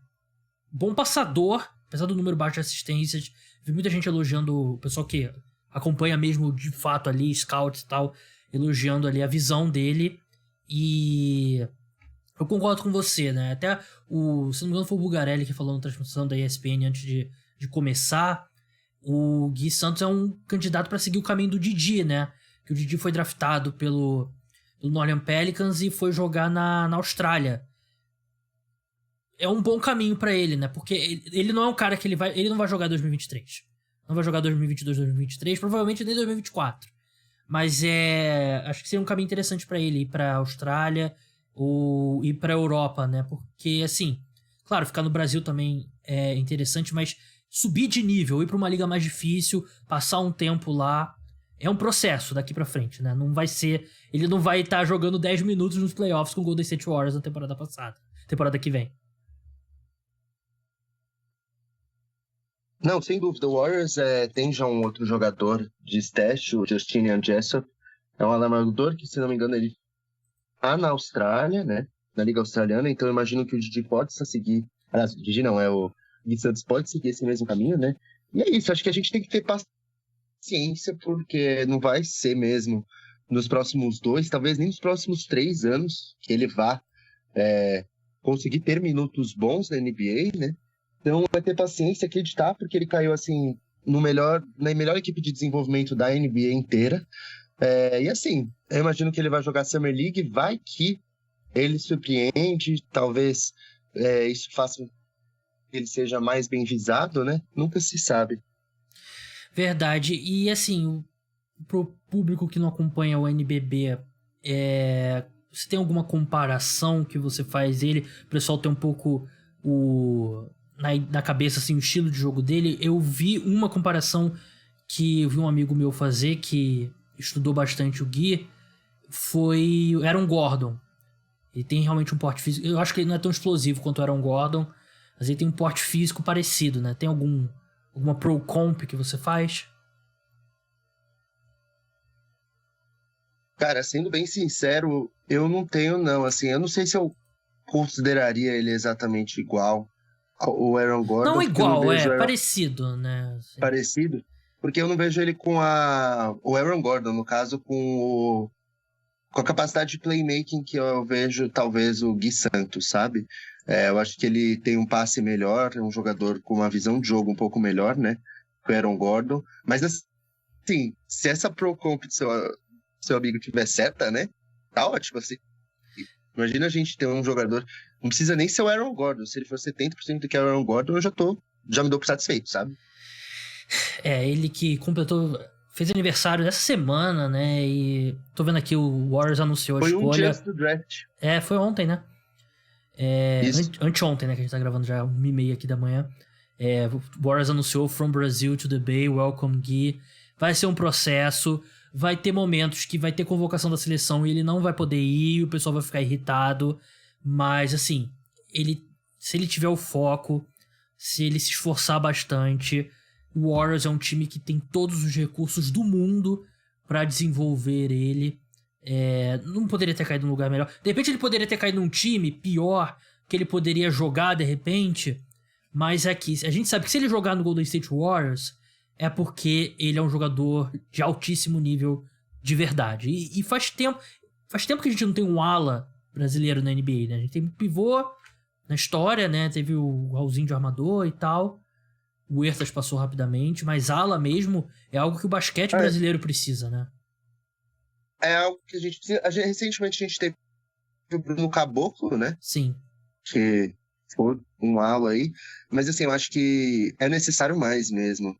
bom passador, apesar do número baixo de assistências. Vi muita gente elogiando, o pessoal que acompanha mesmo de fato ali, scouts e tal, elogiando ali a visão dele. E eu concordo com você, né? Até se não me engano foi o Bugarelli que falou na transmissão da ESPN antes de começar. O Gui Santos é um candidato para seguir o caminho do Didi, né? Que o Didi foi draftado pelo New Orleans Pelicans e foi jogar na Austrália. É um bom caminho para ele, né? Porque ele não é um cara que ele não vai jogar 2023. Não vai jogar 2022, 2023, provavelmente nem 2024. Mas acho que seria um caminho interessante para ele ir para Austrália ou ir para Europa, né? Porque assim, claro, ficar no Brasil também é interessante, mas subir de nível, ir para uma liga mais difícil, passar um tempo lá, é um processo daqui para frente, né? Não vai ser, ele não vai estar jogando 10 minutos nos playoffs com o Golden State Warriors na temporada passada, temporada que vem. Não, sem dúvida. O Warriors tem já um outro jogador de stash, o Justinian Jessup. É um alarmador que, se não me engano, ele tá na Austrália, né? Na Liga Australiana. Então, eu imagino que o Didi pode seguir... Aliás, o Didi não, o Gui Santos pode seguir esse mesmo caminho, né? E é isso. Acho que a gente tem que ter paciência, porque não vai ser mesmo nos próximos 2, talvez nem nos próximos 3 anos, que ele vá conseguir ter minutos bons na NBA, né? Então vai ter paciência, acreditar, porque ele caiu assim na melhor equipe de desenvolvimento da NBA inteira. E assim, eu imagino que ele vai jogar Summer League, vai que ele surpreende, talvez isso faça com que ele seja mais bem visado, né? Nunca se sabe. Verdade. E assim, pro público que não acompanha o NBB, você tem alguma comparação que você faz ele? O pessoal tem um pouco na cabeça, assim, o estilo de jogo dele. Eu vi uma comparação que eu vi um amigo meu fazer, que estudou bastante o Gui, foi o Aaron Gordon. Ele tem realmente um porte físico, eu acho que ele não é tão explosivo quanto o Aaron Gordon, mas ele tem um porte físico parecido, né? Tem alguma pro comp que você faz? Cara, sendo bem sincero, eu não tenho não, assim, eu não sei se eu consideraria ele exatamente igual ao Aaron Gordon. Não porque eu não igual, vejo parecido, né? Assim. Parecido, porque eu não vejo ele com o Aaron Gordon, no caso, com a capacidade de playmaking que eu vejo, talvez, o Gui Santos, sabe? Eu acho que ele tem um passe melhor, é um jogador com uma visão de jogo um pouco melhor, né? Que o Aaron Gordon. Mas, assim, se essa pro comp do seu amigo tiver certa, né? Tá ótimo, assim. Imagina a gente ter um jogador, não precisa nem ser o Aaron Gordon, se ele for 70% do que é o Aaron Gordon, eu já me dou por satisfeito, sabe? Ele que fez aniversário essa semana, né? E tô vendo aqui o Warriors anunciou a escolha. Foi um dia antes do draft. Foi ontem, né? Anteontem, né? Que a gente tá gravando já 1h30 aqui da manhã. O Warriors anunciou From Brazil to the Bay, Welcome Gui. Vai ser um processo. Vai ter momentos que vai ter convocação da seleção e ele não vai poder ir, e o pessoal vai ficar irritado. Mas, assim, se ele tiver o foco, se ele se esforçar bastante, o Warriors é um time que tem todos os recursos do mundo pra desenvolver ele. Não poderia ter caído num lugar melhor. De repente ele poderia ter caído num time pior, que ele poderia jogar de repente. Mas a gente sabe que se ele jogar no Golden State Warriors, é porque ele é um jogador de altíssimo nível de verdade. E faz tempo que a gente não tem um ala brasileiro na NBA, né? A gente tem um pivô na história, né? Teve o Raulzinho de armador e tal. O Ertas passou rapidamente, mas ala mesmo é algo que o basquete brasileiro precisa, né? É algo que a gente precisa. Recentemente a gente teve o Bruno Caboclo, né? Sim. Que foi um ala aí. Mas assim, eu acho que é necessário mais mesmo.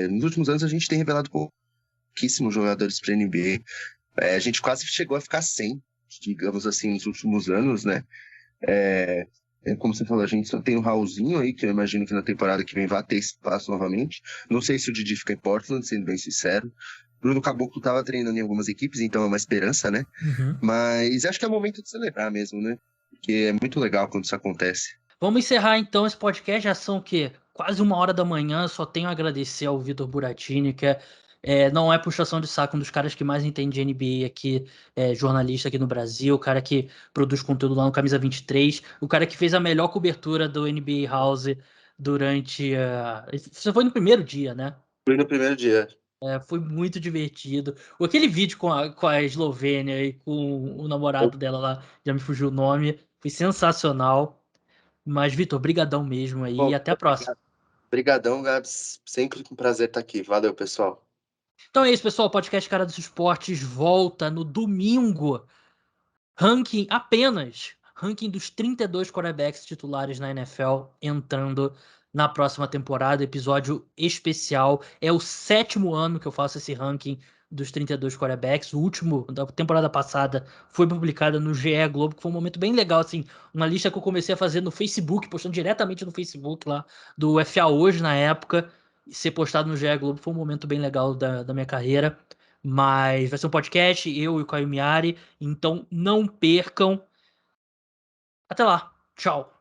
Nos últimos anos a gente tem revelado pouquíssimos jogadores para NBA. A gente quase chegou a ficar sem, digamos assim, nos últimos anos, né? Como você falou, a gente só tem o Raulzinho aí, que eu imagino que na temporada que vem vai ter espaço novamente. Não sei se o Didi fica em Portland, sendo bem sincero. Bruno Caboclo estava treinando em algumas equipes, então é uma esperança, né? Uhum. Mas acho que é o momento de celebrar mesmo, né? Porque é muito legal quando isso acontece. Vamos encerrar então esse podcast, já são o quê? Quase 1h da manhã, só tenho a agradecer ao Vitor Buratini, que não é puxação de saco, um dos caras que mais entende de NBA aqui, jornalista aqui no Brasil, o cara que produz conteúdo lá no Camisa 23, o cara que fez a melhor cobertura do NBA House durante... Você foi no primeiro dia, né? Foi no primeiro dia. Foi muito divertido. Aquele vídeo com a Eslovênia e com o namorado dela lá, já me fugiu o nome, foi sensacional. Mas, Vitor, brigadão mesmo aí e até a próxima. Brigadão, Gabs. Sempre um prazer estar aqui. Valeu, pessoal. Então é isso, pessoal. O podcast Cara dos Esportes volta no domingo. Ranking dos 32 quarterbacks titulares na NFL entrando na próxima temporada. Episódio especial. É o 7º ano que eu faço esse ranking dos 32 quarterbacks. O último da temporada passada foi publicada no GE Globo, que foi um momento bem legal, assim, uma lista que eu comecei a fazer no Facebook, postando diretamente no Facebook lá, do FA Hoje na época, e ser postado no GE Globo foi um momento bem legal da minha carreira. Mas vai ser um podcast, eu e o Caio Miari, então não percam. Até lá, tchau.